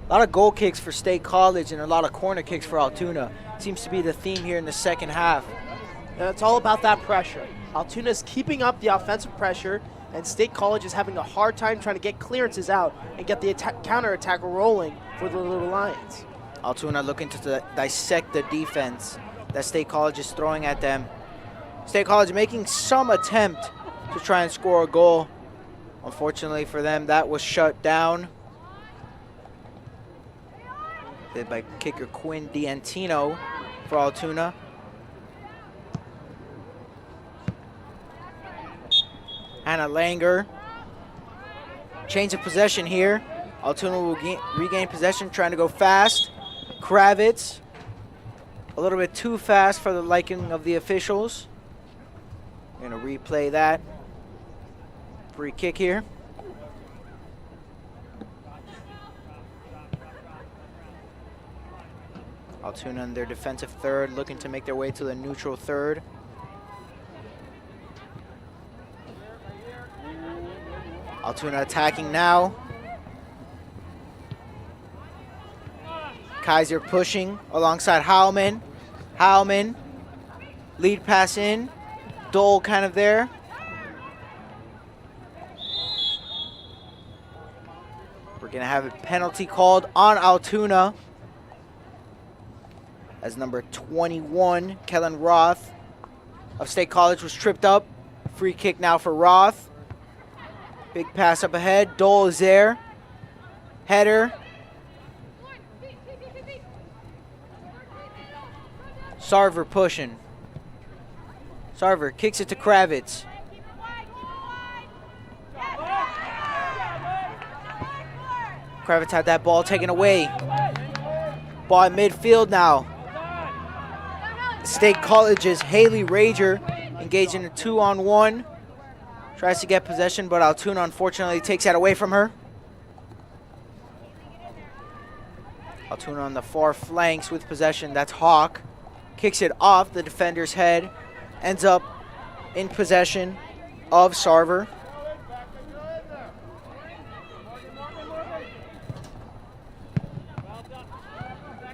A lot of goal kicks for State College and a lot of corner kicks for Altoona. Seems to be the theme here in the second half. And it's all about that pressure. Altoona's keeping up the offensive pressure, and State College is having a hard time trying to get clearances out and get the counter-attack rolling for the Little Lions. Altoona looking to dissect the defense that State College is throwing at them. State College making some attempt to try and score a goal. Unfortunately for them, that was shut down. Did by kicker Quinn D'Antino for Altoona. Hannah Langer. Change of possession here. Altoona will regain possession, trying to go fast. Kravitz, a little bit too fast for the liking of the officials. We're gonna replay that. Free kick here. Altoona in their defensive third, looking to make their way to the neutral third. Altoona attacking now. Kaiser pushing alongside Heilman. Heilman, lead pass in. Dole kind of there. We're going to have a penalty called on Altoona as number 21, Kellen Roth of State College, was tripped up. Free kick now for Roth. Big pass up ahead. Dole is there. Header. Sarver pushing. Sarver kicks it to Kravitz. Kravitz had that ball taken away. Ball at midfield now. State College's Haley Rager engaged in a 2-on-1. Tries to get possession, but Altoona unfortunately takes that away from her. Altoona on the far flanks with possession. That's Hawk. Kicks it off the defender's head. Ends up in possession of Sarver.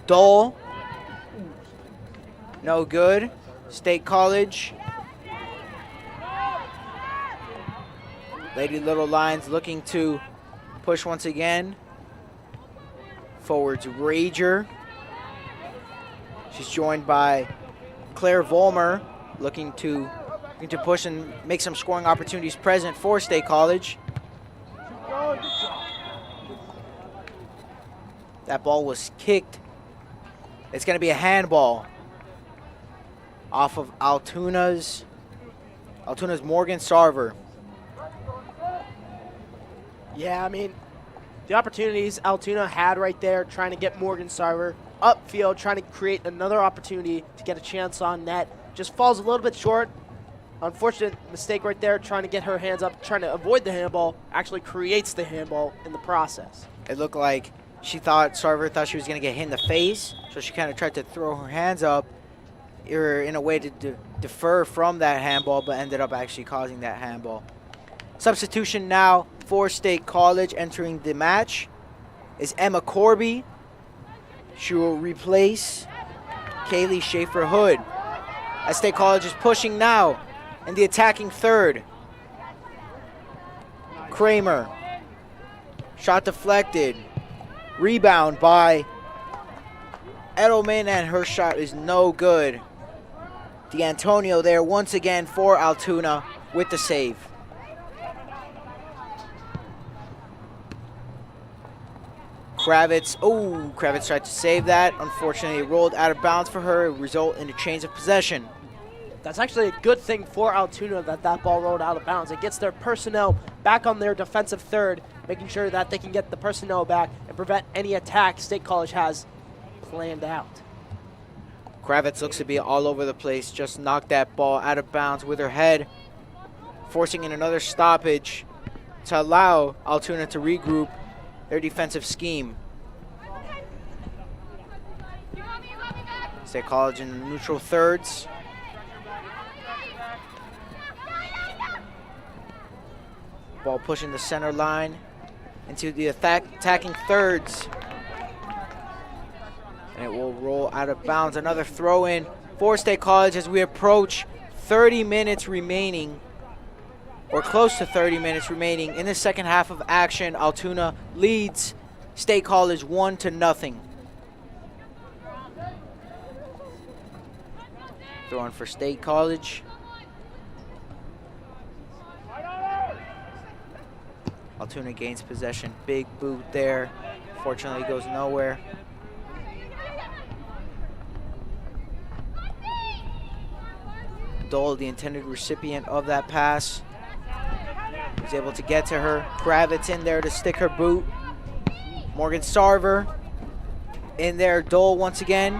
Dole. No good. State College. Lady Little Lions looking to push once again. Forwards Rager. She's joined by Claire Volmer, looking to push and make some scoring opportunities present for State College. That ball was kicked. It's going to be a handball off of Altoona's Morgan Sarver. Yeah, I mean, the opportunities Altoona had right there, trying to get Morgan Sarver upfield, trying to create another opportunity to get a chance on net, just falls a little bit short. Unfortunate mistake right there, trying to get her hands up, trying to avoid the handball, actually creates the handball in the process. It looked like Sarver thought she was going to get hit in the face, so she kind of tried to throw her hands up in a way to defer from that handball, but ended up actually causing that handball. Substitution now for State College entering the match is Emma Corby. She will replace Kaylee Schaefer-Hood. As State College is pushing now in the attacking third. Kramer. Shot deflected. Rebound by Edelman, and her shot is no good. D'Antonio there once again for Altoona with the save. Kravitz tried to save that. Unfortunately, it rolled out of bounds for her, result in a change of possession. That's actually a good thing for Altoona that ball rolled out of bounds. It gets their personnel back on their defensive third, making sure that they can get the personnel back and prevent any attack State College has planned out. Kravitz looks to be all over the place, just knocked that ball out of bounds with her head, forcing in another stoppage to allow Altoona to regroup their defensive scheme. State College in the neutral thirds. Ball pushing the center line into the attacking thirds. And it will roll out of bounds. Another throw in for State College as we approach 30 minutes remaining, or close to 30 minutes remaining in the second half of action. Altoona leads State College 1-0. Throwing for State College. Altoona gains possession. Big boot there. Fortunately, goes nowhere. Dole, the intended recipient of that pass, was able to get to her. Kravitz in there to stick her boot. Morgan Sarver in there. Dole once again.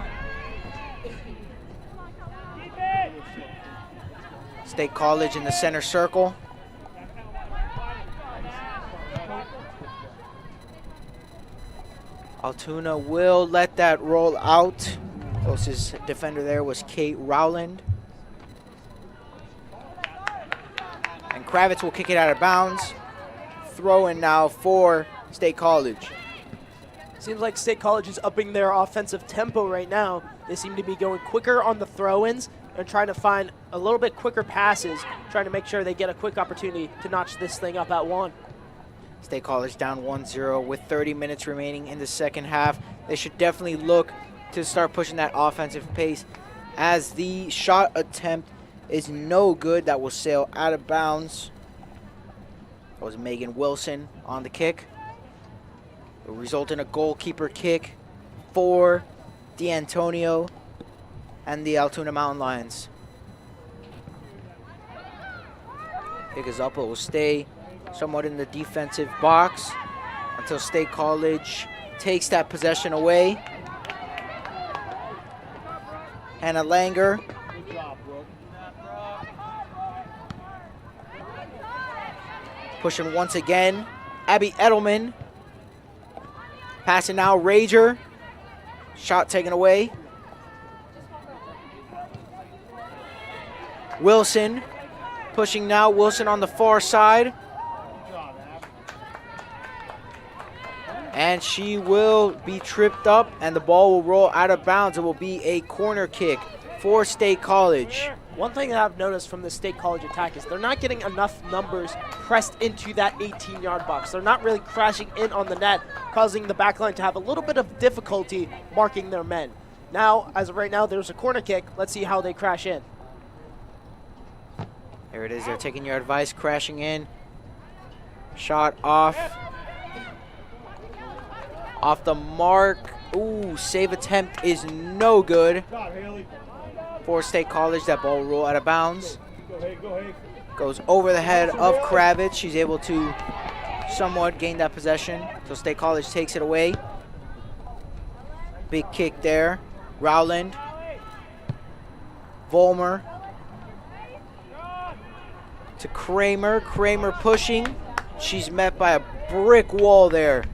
State College in the center circle. Altoona will let that roll out. Closest defender there was Kate Rowland. And Kravitz will kick it out of bounds. Throw in now for State College. Seems like State College is upping their offensive tempo right now. They seem to be going quicker on the throw-ins and trying to find a little bit quicker passes, trying to make sure they get a quick opportunity to notch this thing up at 1. State College down 1-0 with 30 minutes remaining in the second half. They should definitely look to start pushing that offensive pace, as the shot attempt is no good. That will sail out of bounds. That was Megan Wilson on the kick. It will result in a goalkeeper kick for D'Antonio and the Altoona Mountain Lions. Kick is up. It will stay somewhat in the defensive box until State College takes that possession away. Hannah Langer. Pushing once again. Abby Edelman. Passing now, Rager. Shot taken away. Wilson. Pushing now, Wilson on the far side. And she will be tripped up, and the ball will roll out of bounds. It will be a corner kick for State College. One thing that I've noticed from the State College attack is they're not getting enough numbers pressed into that 18-yard box. They're not really crashing in on the net, causing the backline to have a little bit of difficulty marking their men. Now, as of right now, there's a corner kick. Let's see how they crash in. There it is. They're taking your advice, crashing in. Shot off. Off the mark. Ooh, save attempt is no good for State College. That ball will roll out of bounds. Goes over the head of Kravitz. She's able to somewhat gain that possession. So State College takes it away. Big kick there. Rowland. Volmer. To Kramer. Kramer pushing. She's met by a brick wall there.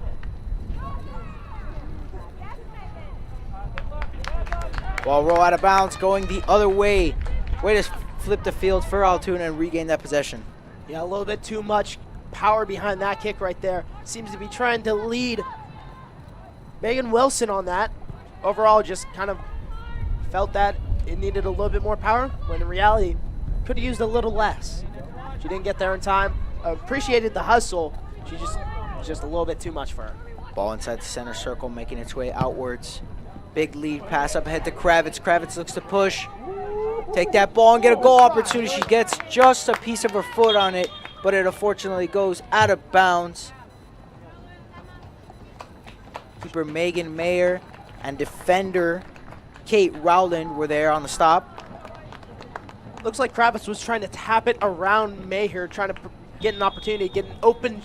Ball roll out of bounds, going the other way. Way to flip the field for Altoona and regain that possession. Yeah, a little bit too much power behind that kick right there. Seems to be trying to lead Megan Wilson on that. Overall, just kind of felt that it needed a little bit more power, when in reality, could have used a little less. She didn't get there in time. Appreciated the hustle. She just a little bit too much for her. Ball inside the center circle, making its way outwards. Big lead pass up ahead to Kravitz. Kravitz looks to push. Take that ball and get a goal opportunity. She gets just a piece of her foot on it, but it unfortunately goes out of bounds. Keeper Megan Mayer and defender Kate Rowland were there on the stop. Looks like Kravitz was trying to tap it around Mayer, trying to get an opportunity, get an open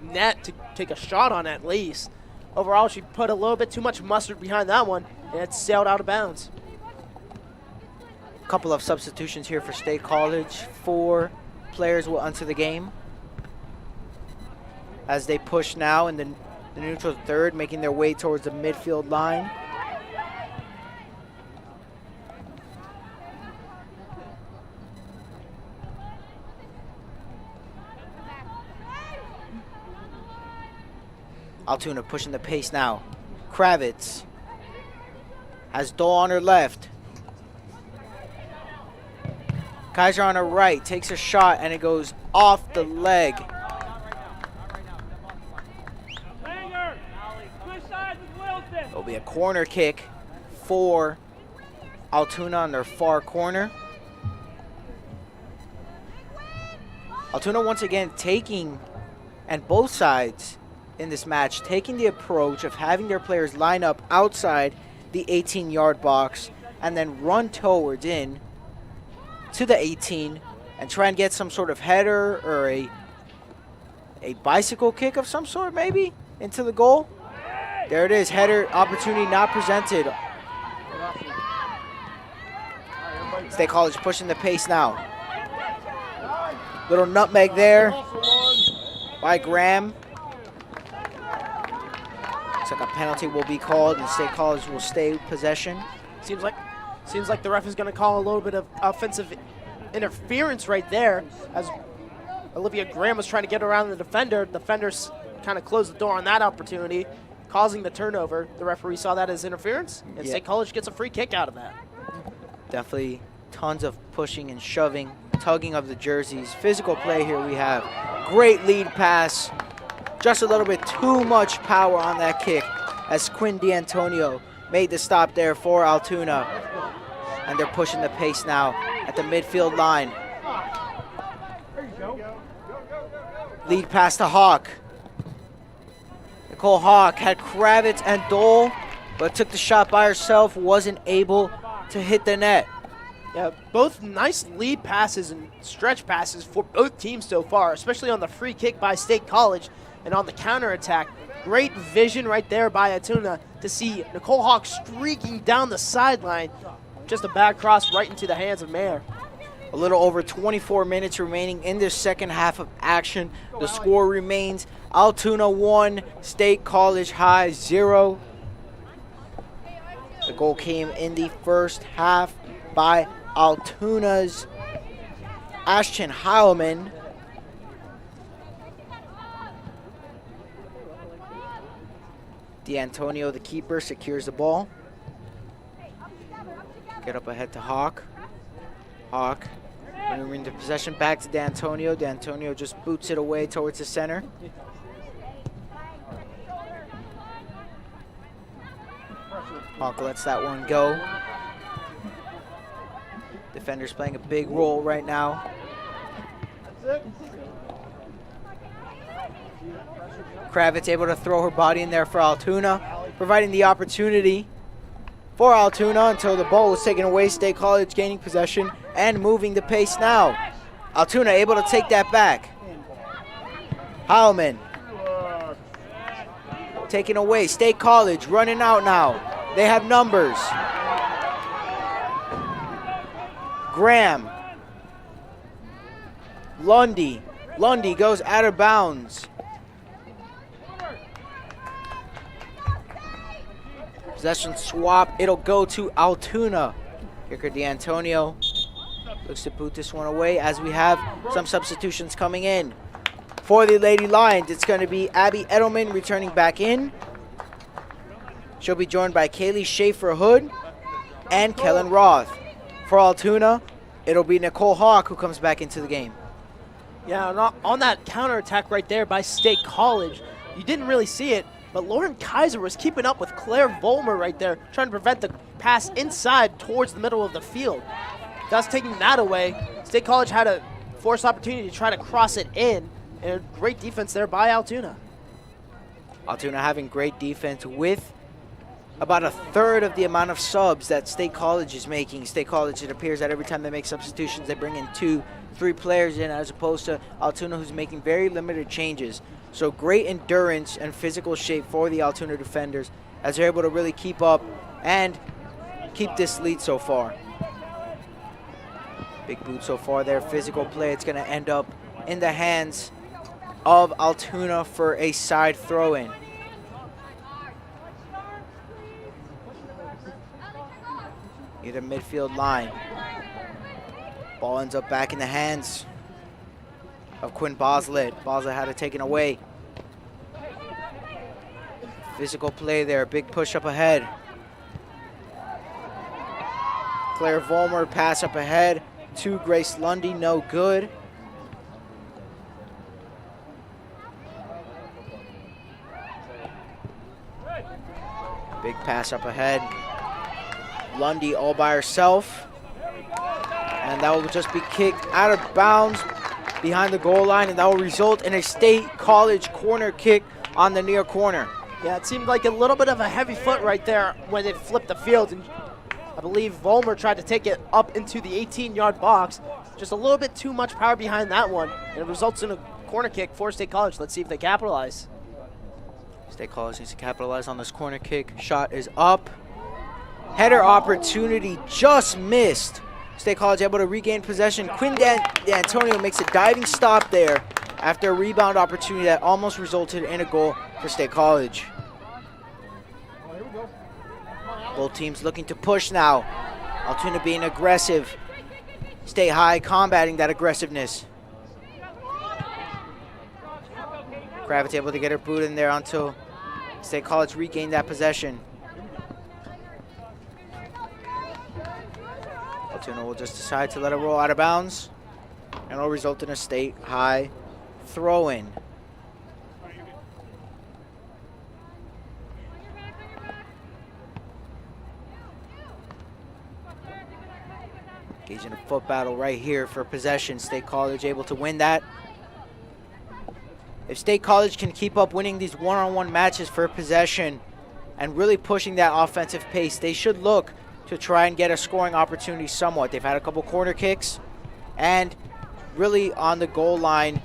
net to take a shot on at least. Overall, she put a little bit too much mustard behind that one, and it sailed out of bounds. A couple of substitutions here for State College. 4 players will enter the game as they push now in the neutral third, making their way towards the midfield line. Altoona pushing the pace now. Kravitz has Dole on her left. Kaiser on her right, takes a shot, and it goes off the leg. It'll be a corner kick for Altoona on their far corner. Altoona once again taking, and both sides in this match, taking the approach of having their players line up outside the 18-yard box and then run towards in to the 18 and try and get some sort of header or a bicycle kick of some sort maybe into the goal. There it is, header opportunity not presented. State College pushing the pace now. Little nutmeg there by Graham. Looks like a penalty will be called, and State College will stay possession. Seems like the ref is going to call a little bit of offensive interference right there, as Olivia Graham was trying to get around the defender. Defenders kind of closed the door on that opportunity, causing the turnover. The referee saw that as interference, and State College gets a free kick out of that. Definitely tons of pushing and shoving, tugging of the jerseys. Physical play here we have. Great lead pass. Just a little bit too much power on that kick as Quinn D'Antonio made the stop there for Altoona. And they're pushing the pace now at the midfield line. Lead pass to Hawk. Nicole Hawk had Kravitz and Dole, but took the shot by herself, wasn't able to hit the net. Yeah, both nice lead passes and stretch passes for both teams so far, especially on the free kick by State College and on the counterattack. Great vision right there by Altoona to see Nicole Hawk streaking down the sideline. Just a bad cross right into the hands of Mayer. A little over 24 minutes remaining in this second half of action. The score remains Altoona 1, State College High 0. The goal came in the first half by Altoona's Ashton Heilman. D'Antonio, the keeper, secures the ball. Get up ahead to Hawk. Hawk maneuvering the possession back to D'Antonio. D'Antonio just boots it away towards the center. Hawk lets that one go. Defenders playing a big role right now. Kravitz able to throw her body in there for Altoona, providing the opportunity for Altoona until the ball was taken away. State College gaining possession and moving the pace now. Altoona able to take that back. Heilman taken away. State College running out now. They have numbers. Graham. Lundy. Lundy goes out of bounds. Possession swap. It'll go to Altoona. Kicker D'Antonio looks to boot this one away as we have some substitutions coming in. For the Lady Lions, it's going to be Abby Edelman returning back in. She'll be joined by Kaylee Schaefer-Hood and Kellen Roth. For Altoona, it'll be Nicole Hawk who comes back into the game. Yeah, and on that counterattack right there by State College, you didn't really see it, but Lauren Kaiser was keeping up with Claire Vollmer right there, trying to prevent the pass inside towards the middle of the field. Thus taking that away, State College had a forced opportunity to try to cross it in, and a great defense there by Altoona. Altoona having great defense with about a third of the amount of subs that State College is making. State College, it appears that every time they make substitutions, they bring in 2-3 players in, as opposed to Altoona, who's making very limited changes. So great endurance and physical shape for the Altoona defenders as they're able to really keep up and keep this lead so far. Big boot so far there. Physical play. It's going to end up in the hands of Altoona for a side throw-in. Near the midfield line. Ball ends up back in the hands of Quinn Boslett. Boslett had it taken away. Physical play there. Big push up ahead. Claire Vollmer pass up ahead to Grace Lundy. No good. Big pass up ahead. Lundy all by herself. And that will just be kicked out of bounds behind the goal line, and that will result in a State College corner kick on the near corner. Yeah, it seemed like a little bit of a heavy foot right there when it flipped the field, and I believe Vollmer tried to take it up into the 18-yard box. Just a little bit too much power behind that one, and it results in a corner kick for State College. Let's see if they capitalize. State College needs to capitalize on this corner kick. Shot is up. Header opportunity just missed. State College able to regain possession. Quinn D'Antonio makes a diving stop there after a rebound opportunity that almost resulted in a goal for State College. Both teams looking to push now. Altoona being aggressive. State High combating that aggressiveness. Kravitz able to get her boot in there until State College regained that possession. Altoona will just decide to let it roll out of bounds, and it'll result in a State High throw-in. Engaging a foot battle right here for possession. State College able to win that. If State College can keep up winning these one-on-one matches for possession and really pushing that offensive pace, they should look to try and get a scoring opportunity somewhat. They've had a couple corner kicks and really on the goal line,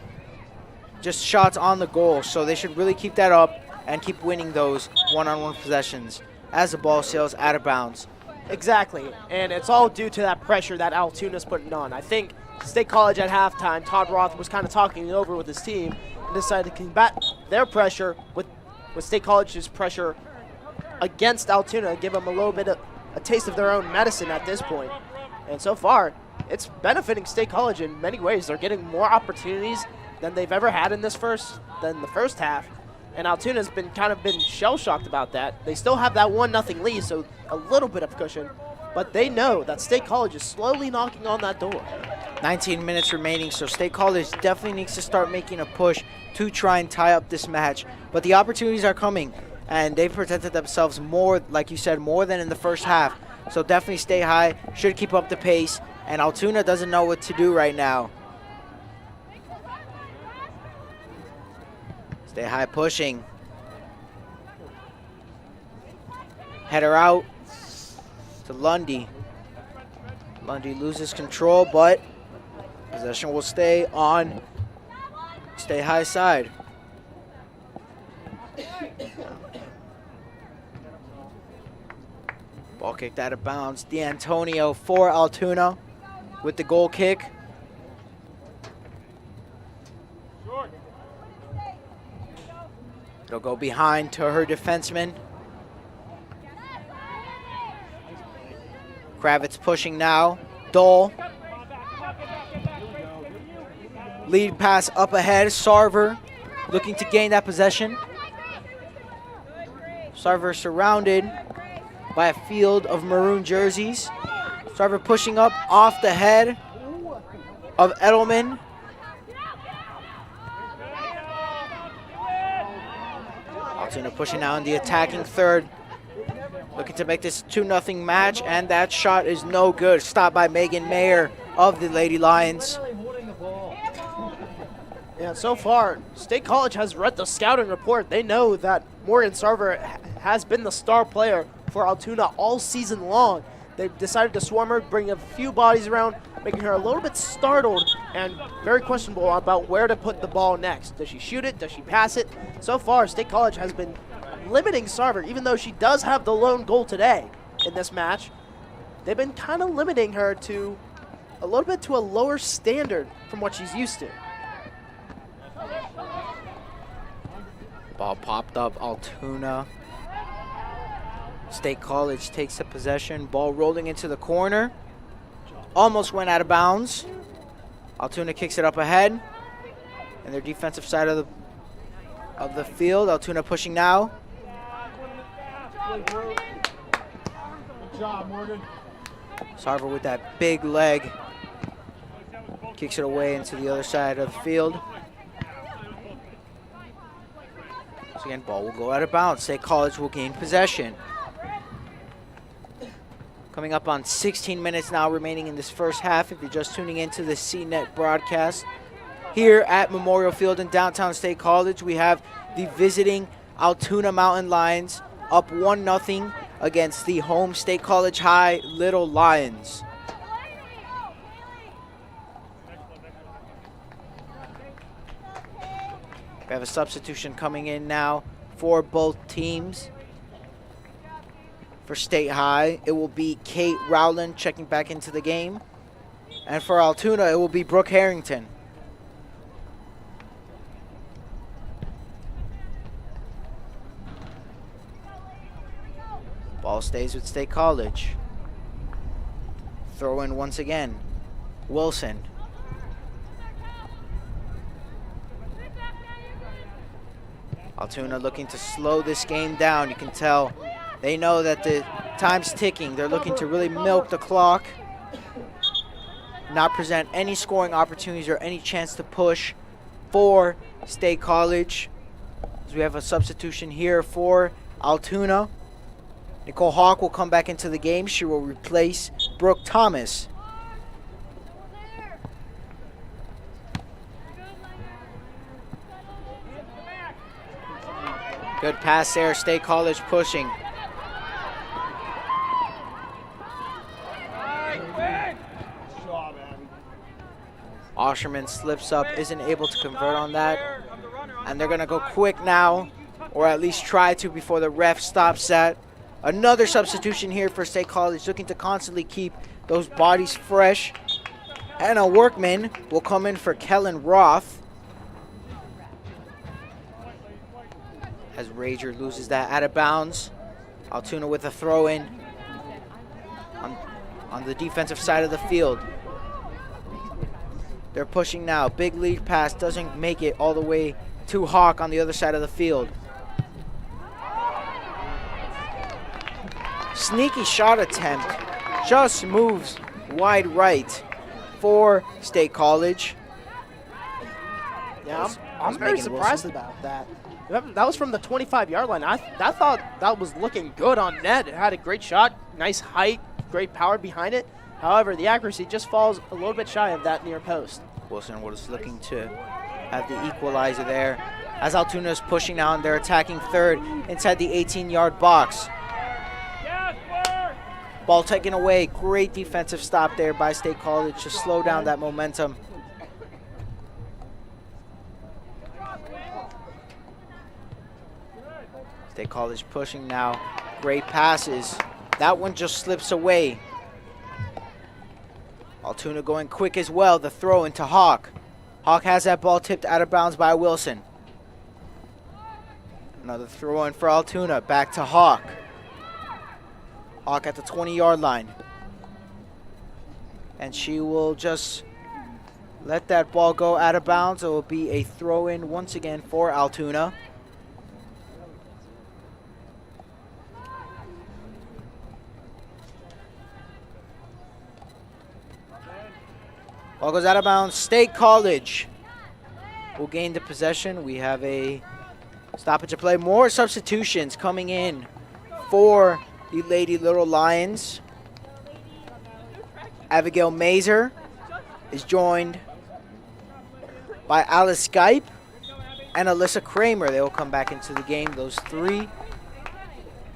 just shots on the goal. So they should really keep that up and keep winning those one-on-one possessions as the ball sails out of bounds. Exactly, and it's all due to that pressure that Altoona's putting on. I think State College at halftime, Todd Roth was kind of talking it over with his team and decided to combat their pressure with State College's pressure against Altoona, give them a little bit of a taste of their own medicine at this point. And so far, it's benefiting State College in many ways. They're getting more opportunities than they've ever had in the first half. And Altoona's been shell-shocked about that. They still have that 1-0 lead, so a little bit of cushion. But they know that State College is slowly knocking on that door. 19 minutes remaining, so State College definitely needs to start making a push to try and tie up this match. But the opportunities are coming, and they've presented themselves more, like you said, more than in the first half. So definitely State High should keep up the pace, and Altoona doesn't know what to do right now. State High pushing. Header out to Lundy. Lundy loses control, but possession will stay on State High side. Ball kicked out of bounds. D'Antonio for Altoona with the goal kick. It'll go behind to her defenseman. Kravitz pushing now. Dole. Lead pass up ahead. Sarver looking to gain that possession. Sarver surrounded by a field of maroon jerseys. Sarver pushing up off the head of Edelman. Altoona pushing now in the attacking third. Looking to make this 2-0 match, and that shot is no good. Stopped by Megan Mayer of the Lady Lions. Yeah, so far, State College has read the scouting report. They know that Morgan Sarver has been the star player for Altoona all season long. They've decided to swarm her, bring a few bodies around, making her a little bit startled and very questionable about where to put the ball next. Does she shoot it? Does she pass it? So far, State College has been limiting Sarver, even though she does have the lone goal today in this match. They've been kind of limiting her to a little bit to a lower standard from what she's used to. Ball popped up, Altoona. State College takes the possession. Ball rolling into the corner. Almost went out of bounds. Altoona kicks it up ahead. And their defensive side of the field. Altoona pushing now. Good job, Morgan. Sarver with that big leg. Kicks it away into the other side of the field. So again, ball will go out of bounds. State College will gain possession. Coming up on 16 minutes now remaining in this first half. If you're just tuning into the CNET broadcast. Here at Memorial Field in downtown State College, we have the visiting Altoona Mountain Lions up 1-0 against the home State College High Little Lions. We have a substitution coming in now for both teams. For State High, it will be Kate Rowland checking back into the game. And for Altoona, it will be Brooke Harrington. Ball Ball stays with State College. Throw in once again. Wilson. Altoona looking to slow this game down. You can tell they know that the time's ticking. They're looking to really milk the clock, not present any scoring opportunities or any chance to push for State College. As we have a substitution here for Altoona. Nicole Hawk will come back into the game. She will replace Brooke Thomas. Good pass there, State College pushing. Osherman slips up, isn't able to convert on that. And they're gonna go quick now, or at least try to before the ref stops that. Another substitution here for State College, looking to constantly keep those bodies fresh. Anna Workman will come in for Kellen Roth. As Rager loses that out of bounds. Altoona with a throw in on the defensive side of the field. They're pushing now. Big lead pass doesn't make it all the way to Hawk on the other side of the field. Sneaky shot attempt. Just moves wide right for State College. Yeah, I'm very surprised about that. That was from the 25-yard line. I thought that was looking good on net. It had a great shot, nice height, great power behind it. However, the accuracy just falls a little bit shy of that near post. Wilson was looking to have the equalizer there. As Altoona is pushing now, and they're attacking third inside the 18-yard box. Ball taken away. Great defensive stop there by State College to slow down that momentum. State College pushing now. Great passes. That one just slips away. Altoona going quick as well. The throw into Hawk. Hawk has that ball tipped out of bounds by Wilson. Another throw in for Altoona. Back to Hawk. Hawk at the 20-yard line. And she will just let that ball go out of bounds. It will be a throw in once again for Altoona. Ball goes out of bounds. State College will gain the possession. We have a stoppage of play. More substitutions coming in for the Lady Little Lions. Abigail Mazur is joined by Alice Skype and Alyssa Kramer. They will come back into the game. Those three.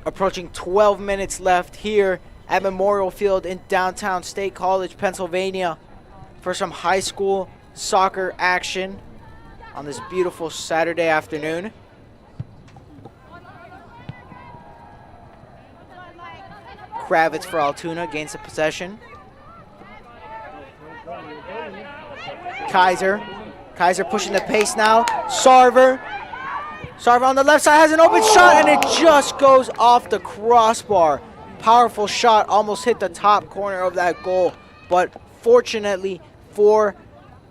Approaching 12 minutes left here at Memorial Field in downtown State College, Pennsylvania, for some high school soccer action on this beautiful Saturday afternoon. Kravitz for Altoona gains the possession. Kaiser pushing the pace now. Sarver on the left side has an open shot, and it just goes off the crossbar. Powerful shot, almost hit the top corner of that goal, but fortunately for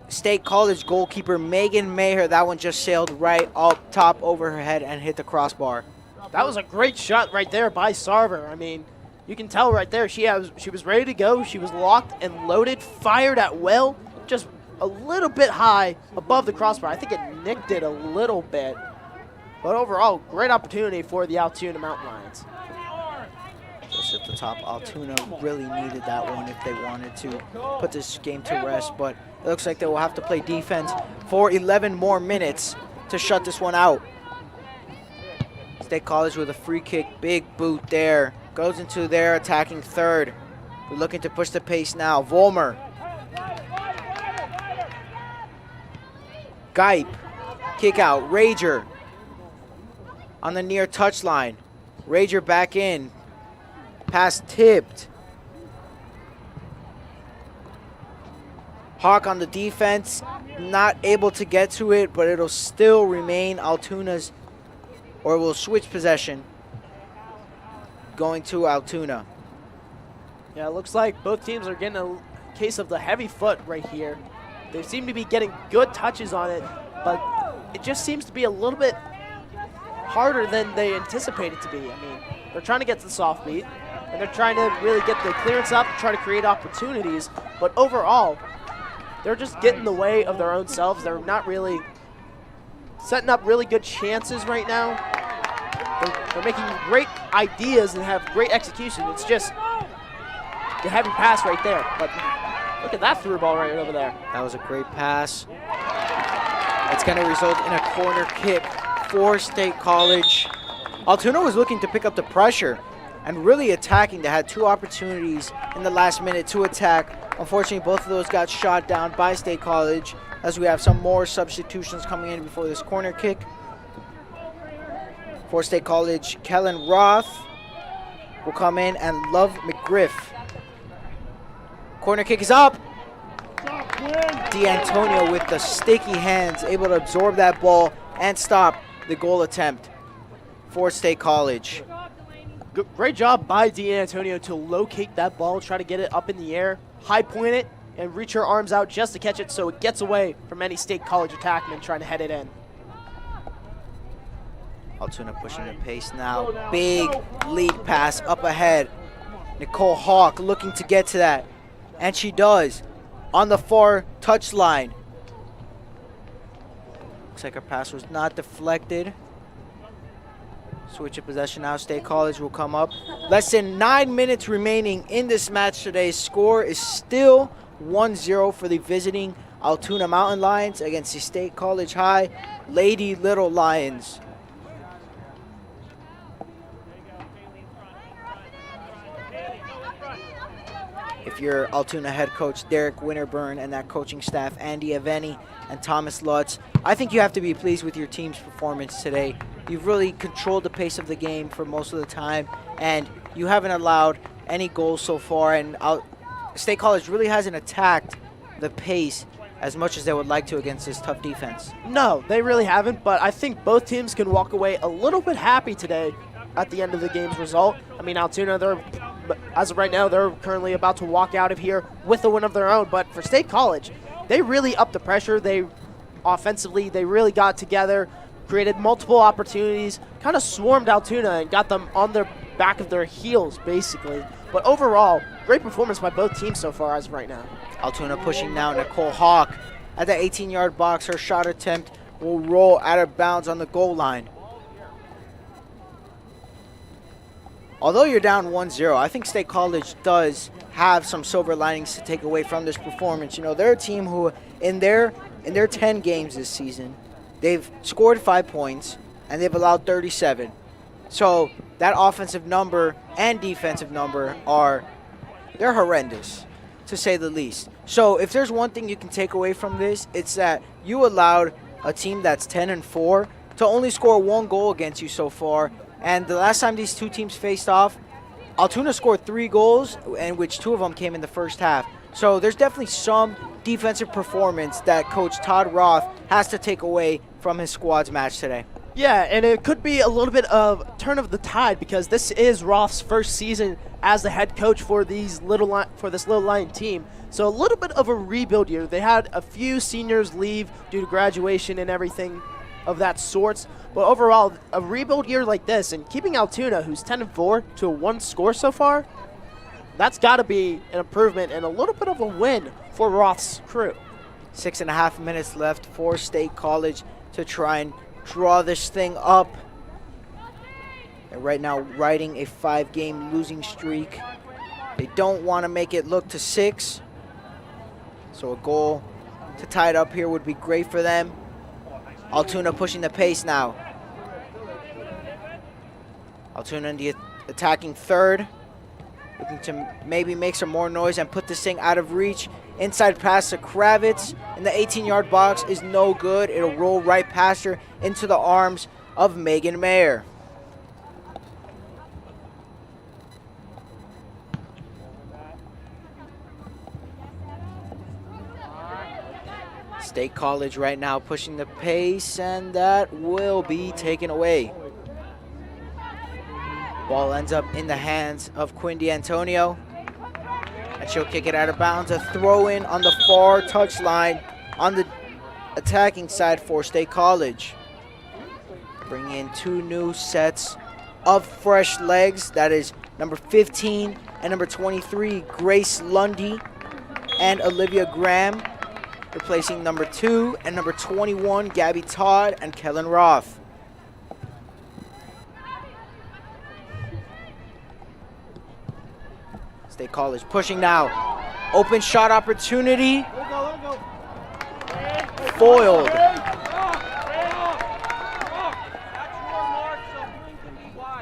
State College goalkeeper Megan Maher, that one just sailed right up top over her head and hit the crossbar. That was a great shot right there by Sarver. I mean, you can tell right there she was ready to go. She was locked and loaded, fired at will, just a little bit high above the crossbar. I think it nicked it a little bit. But overall, great opportunity for the Altoona Mountain Lions. Just at the top, Altoona really needed that one if they wanted to put this game to rest, but it looks like they will have to play defense for 11 more minutes to shut this one out. State College with a free kick, big boot there. Goes into their attacking third. We're looking to push the pace now. Volmer. Gipe. Kick out. Rager on the near touchline. Rager back in. Pass tipped. Hawk on the defense. Not able to get to it, but it'll still remain Altoona's, or will switch possession. going to Altoona. Yeah, it looks like both teams are getting a case of the heavy foot right here. They seem to be getting good touches on it, but it just seems to be a little bit harder than they anticipated to be. I mean, they're trying to get to the soft beat, and they're trying to really get the clearance up, try to create opportunities, but overall, they're just getting in the way of their own selves. They're not really setting up really good chances right now. They're making great ideas and have great execution. It's just the heavy pass right there. But look at that through ball right over there. That was a great pass. It's going to result in a corner kick for State College. Altoona was looking to pick up the pressure and really attacking. They had 2 opportunities in the last minute to attack. Unfortunately, both of those got shot down by State College, as we have some more substitutions coming in before this corner kick. For State College, Kellen Roth will come in, and Love McGriff. Corner kick is up. D'Antonio with the sticky hands, able to absorb that ball and stop the goal attempt for State College. Great job by D'Antonio to locate that ball, try to get it up in the air, high point it, and reach her arms out just to catch it so it gets away from any State College attackman trying to head it in. Altoona pushing the pace now. Big lead pass up ahead. Nicole Hawk looking to get to that. And she does on the far touchline. Looks like her pass was not deflected. Switch of possession now. State College will come up. Less than 9 minutes remaining in this match today. Score is still 1-0 for the visiting Altoona Mountain Lions against the State College High Lady Little Lions. If you're Altoona head coach Derek Winterburn and that coaching staff, Andy Aveni and Thomas Lutz, I think you have to be pleased with your team's performance today. You've really controlled the pace of the game for most of the time, and you haven't allowed any goals so far, and State College really hasn't attacked the pace as much as they would like to against this tough defense. No, they really haven't, but I think both teams can walk away a little bit happy today at the end of the game's result. I mean, Altoona, as of right now, they're currently about to walk out of here with a win of their own, but for State College, they really upped the pressure. Offensively, they really got together, created multiple opportunities, kind of swarmed Altoona and got them on their back of their heels, basically. But overall, great performance by both teams so far as of right now. Altoona pushing now. Nicole Hawk at the 18-yard box. Her shot attempt will roll out of bounds on the goal line. Although you're down 1-0, I think State College does have some silver linings to take away from this performance. You know, they're a team who, in their 10 games this season, they've scored 5 points, and they've allowed 37. So that offensive number and defensive number they're horrendous, to say the least. So if there's one thing you can take away from this, it's that you allowed a team that's 10-4 to only score 1 goal against you so far. And the last time these two teams faced off, Altoona scored 3 goals, in which 2 of them came in the first half. So there's definitely some defensive performance that Coach Todd Roth has to take away from his squad's match today. Yeah, and it could be a little bit of turn of the tide because this is Roth's first season as the head coach for this Little Lion team. So a little bit of a rebuild year. They had a few seniors leave due to graduation and everything of that sorts. But overall, a rebuild year like this and keeping Altoona, who's 10-4, to a 1 score so far, that's got to be an improvement and a little bit of a win for Roth's crew. 6.5 minutes left for State College to try and draw this thing up. They're right now riding a 5-game losing streak. They don't want to make it look to 6. So a goal to tie it up here would be great for them. Altoona pushing the pace now. Altoona in the attacking third. Looking to maybe make some more noise and put this thing out of reach. Inside pass to Kravitz in the 18-yard box is no good. It'll roll right past her into the arms of Megan Mayer. State College right now pushing the pace, and that will be taken away. Ball ends up in the hands of Quinn D'Antonio. And she'll kick it out of bounds. A throw in on the far touchline on the attacking side for State College. Bringing in 2 new sets of fresh legs. That is number 15 and number 23, Grace Lundy and Olivia Graham. Replacing number 2 and number 21, Gabby Todd and Kellen Roth. State College pushing now. Open shot opportunity. Foiled.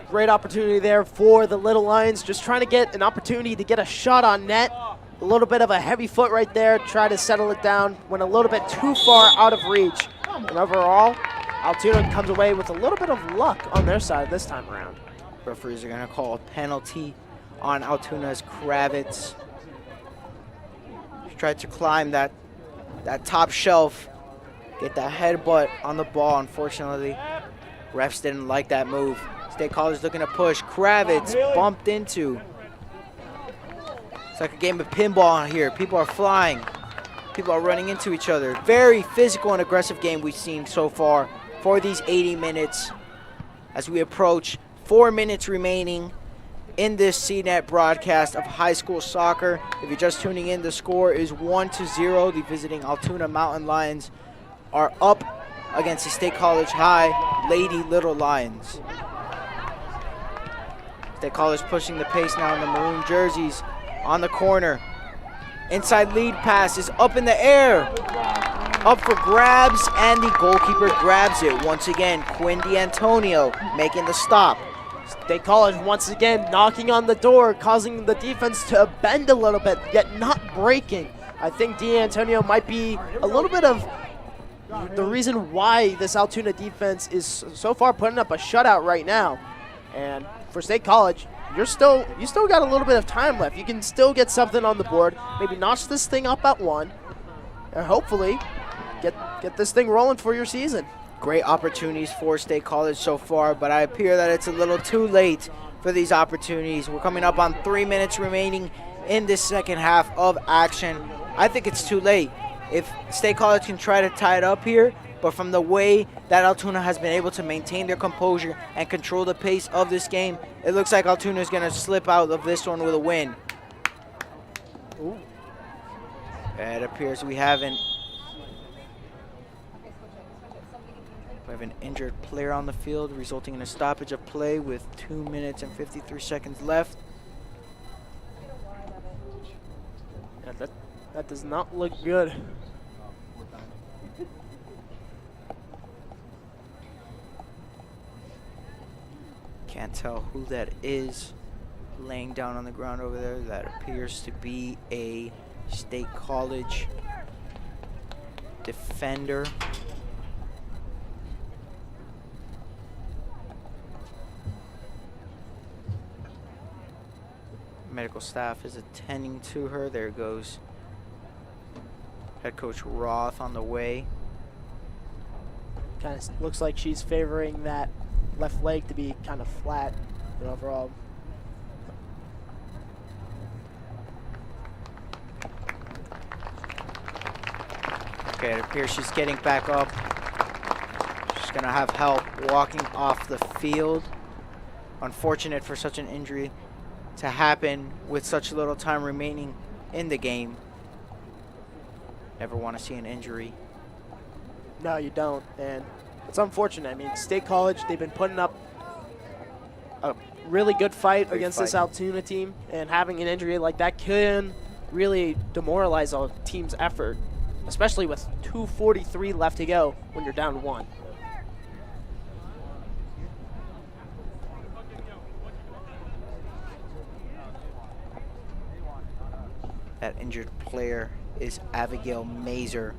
Great opportunity there for the Little Lions, just trying to get an opportunity to get a shot on net. A little bit of a heavy foot right there, try to settle it down, went a little bit too far out of reach. And overall, Altoona comes away with a little bit of luck on their side this time around. Referees are going to call a penalty on Altoona's Kravitz. She tried to climb that top shelf, get that headbutt on the ball. Unfortunately, refs didn't like that move. State College looking to push. Kravitz bumped into. It's like a game of pinball here. People are flying. People are running into each other. Very physical and aggressive game we've seen so far for these 80 minutes. As we approach 4 minutes remaining in this CNET broadcast of high school soccer. If you're just tuning in, the score is 1-0. The visiting Altoona Mountain Lions are up against the State College High Lady Little Lions. State College pushing the pace now in the maroon jerseys on the corner. Inside lead pass is up in the air. Up for grabs, and the goalkeeper grabs it. Once again, Quinn D'Antonio making the stop. State College once again knocking on the door, causing the defense to bend a little bit, yet not breaking. I think D'Antonio might be a little bit of the reason why this Altoona defense is so far putting up a shutout right now. And for State College, you still got a little bit of time left. You can still get something on the board. Maybe notch this thing up at 1, and hopefully get this thing rolling for your season. Great opportunities for State College so far, but I appear that it's a little too late for these opportunities. We're coming up on 3 minutes remaining in this second half of action. I think it's too late. If State College can try to tie it up here, but from the way that Altoona has been able to maintain their composure and control the pace of this game, it looks like Altoona is going to slip out of this one with a win. Ooh. It appears we have an injured player on the field, resulting in a stoppage of play with 2 minutes and 53 seconds left. Yeah, that does not look good. Can't tell who that is laying down on the ground over there. That appears to be a State College defender. Medical staff is attending to her. There goes head coach Roth on the way. Kind of looks like she's favoring that left leg to be kind of flat, but overall. Okay, it appears she's getting back up. She's gonna have help walking off the field. Unfortunate for such an injury to happen with such little time remaining in the game. Never want to see an injury. No, you don't, and it's unfortunate. I mean, State College, they've been putting up a really good fight against this Altoona team, and having an injury like that can really demoralize a team's effort, especially with 2:43 left to go when you're down 1. That injured player is Abigail Mazur,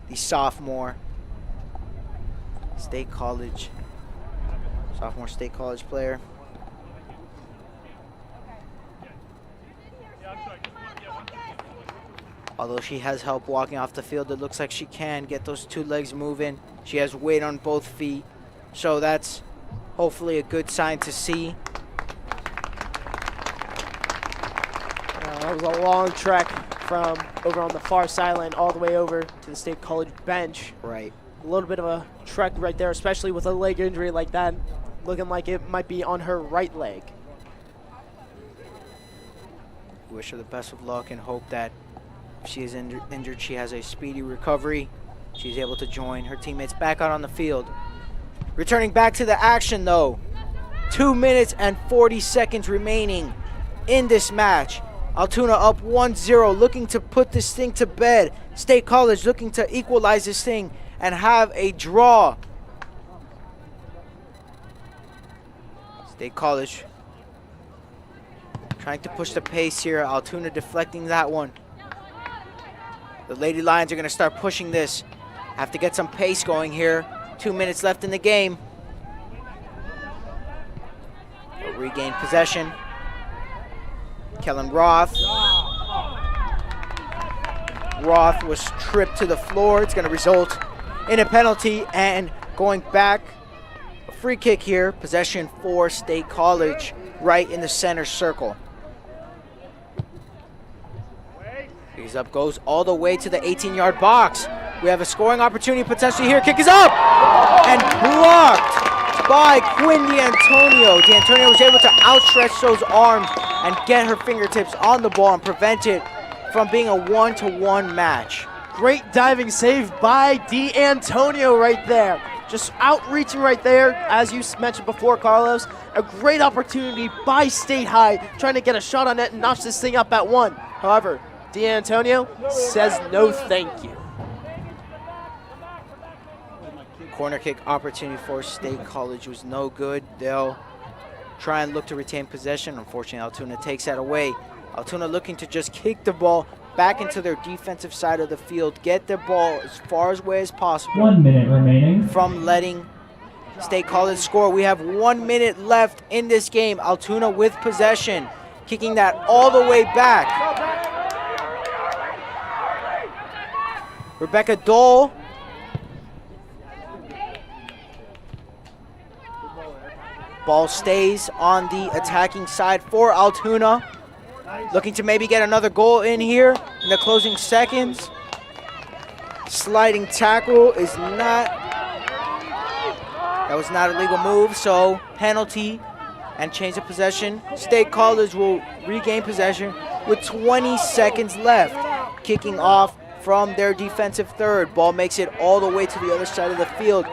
the sophomore State College player. Although she has help walking off the field, it looks like she can get those 2 legs moving. She has weight on both feet, so that's hopefully a good sign to see. That was a long trek from over on the far sideline all the way over to the State College bench. Right. A little bit of a trek right there, especially with a leg injury like that, looking like it might be on her right leg. Wish her the best of luck and hope that if she is injured, she has a speedy recovery. She's able to join her teammates back out on the field. Returning back to the action, though. 2 minutes and 40 seconds remaining in this match. Altoona up 1-0, looking to put this thing to bed. State College looking to equalize this thing and have a draw. State College trying to push the pace here. Altoona deflecting that one. The Lady Lions are going to start pushing this. Have to get some pace going here. 2 minutes left in the game. They'll regain possession. Kellen Roth. Roth was tripped to the floor. It's going to result in a penalty and going back. A free kick here. Possession for State College right in the center circle. He's up, goes all the way to the 18-yard box. We have a scoring opportunity potentially here. Kick is up and blocked by Quinn D'Antonio. D'Antonio was able to outstretch those arms and get her fingertips on the ball and prevent it from being a 1-to-1 match. Great diving save by D'Antonio right there. Just outreaching right there, as you mentioned before, Carlos. A great opportunity by State High, trying to get a shot on it and notch this thing up at 1. However, D'Antonio says no thank you. Corner kick opportunity for State College was no good. They'll try and look to retain possession. Unfortunately, Altoona takes that away. Altoona looking to just kick the ball back into their defensive side of the field, get the ball as far away as possible. 1 minute remaining. From letting State College score. We have 1 minute left in this game. Altoona with possession, kicking that all the way back. Rebecca Dole. Ball stays on the attacking side for Altoona. Looking to maybe get another goal in here in the closing seconds. Sliding tackle is not, that was not a legal move, so penalty and change of possession. State College will regain possession with 20 seconds left. Kicking off from their defensive third. Ball makes it all the way to the other side of the field.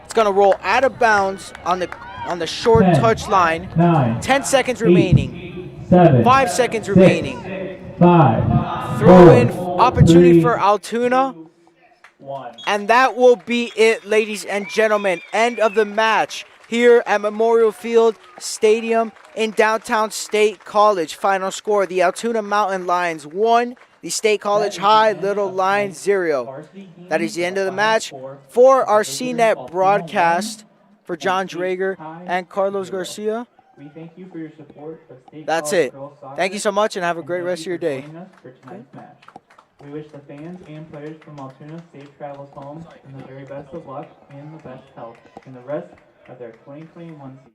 It's gonna roll out of bounds on the short 10, touch line. 9, 10 seconds 8, remaining. 7, 5 seconds 6, remaining. 5, Throw in 4, opportunity 3, for Altoona. 2, 1. And that will be it, ladies and gentlemen. End of the match here at Memorial Field Stadium in downtown State College. Final score, the Altoona Mountain Lions 1, the State College High Little Lions 0. That is the end of the match. For our CNET broadcast, for John Drager and Carlos Garcia, We thank you for your support of State that's College it. girls soccer, Thank you so much and have a and great thank rest of you your for day. joining us for tonight's match. We wish the fans and players from Altoona safe travels home and the very best of luck and the best health in the rest of their 2021 season.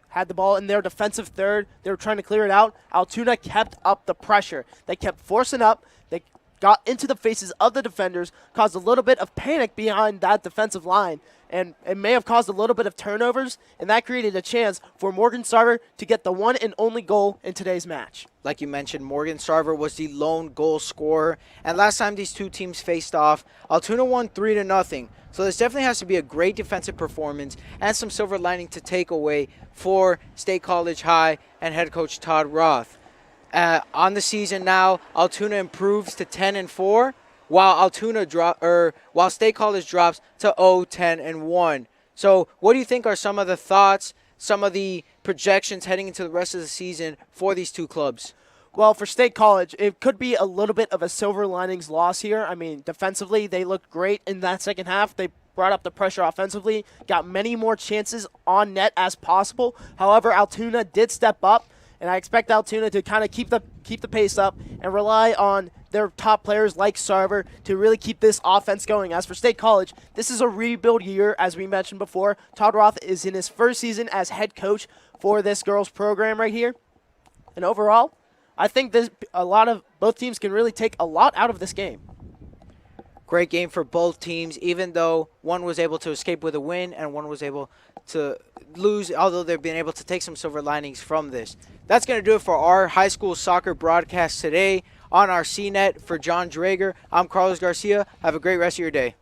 had the ball in their defensive third. They were trying to clear it out. Altoona kept up the pressure. They kept forcing up. They got into the faces of the defenders, caused a little bit of panic behind that defensive line, and it may have caused a little bit of turnovers, and that created a chance for Morgan Sarver to get the one and only goal in today's match. Like you mentioned, Morgan Sarver was the lone goal scorer, and last time these two teams faced off, Altoona won 3-0. So this definitely has to be a great defensive performance and some silver lining to take away for State College High and head coach Todd Roth. On the season now, Altoona improves to 10-4, while while State College drops to 0-10-1. So, what do you think are some of the thoughts, some of the projections heading into the rest of the season for these two clubs? Well, for State College, it could be a little bit of a silver linings loss here. I mean, defensively, they looked great in that second half. They brought up the pressure offensively, got many more chances on net as possible. However, Altoona did step up, and I expect Altoona to kind of keep the pace up and rely on their top players like Sarver to really keep this offense going. As for State College, this is a rebuild year, as we mentioned before. Todd Roth is in his first season as head coach for this girls program right here. And overall, I think both teams can really take a lot out of this game. Great game for both teams, even though one was able to escape with a win and one was able to lose, although they've been able to take some silver linings from this. That's going to do it for our high school soccer broadcast today on our CNET. For John Drager, I'm Carlos Garcia. Have a great rest of your day.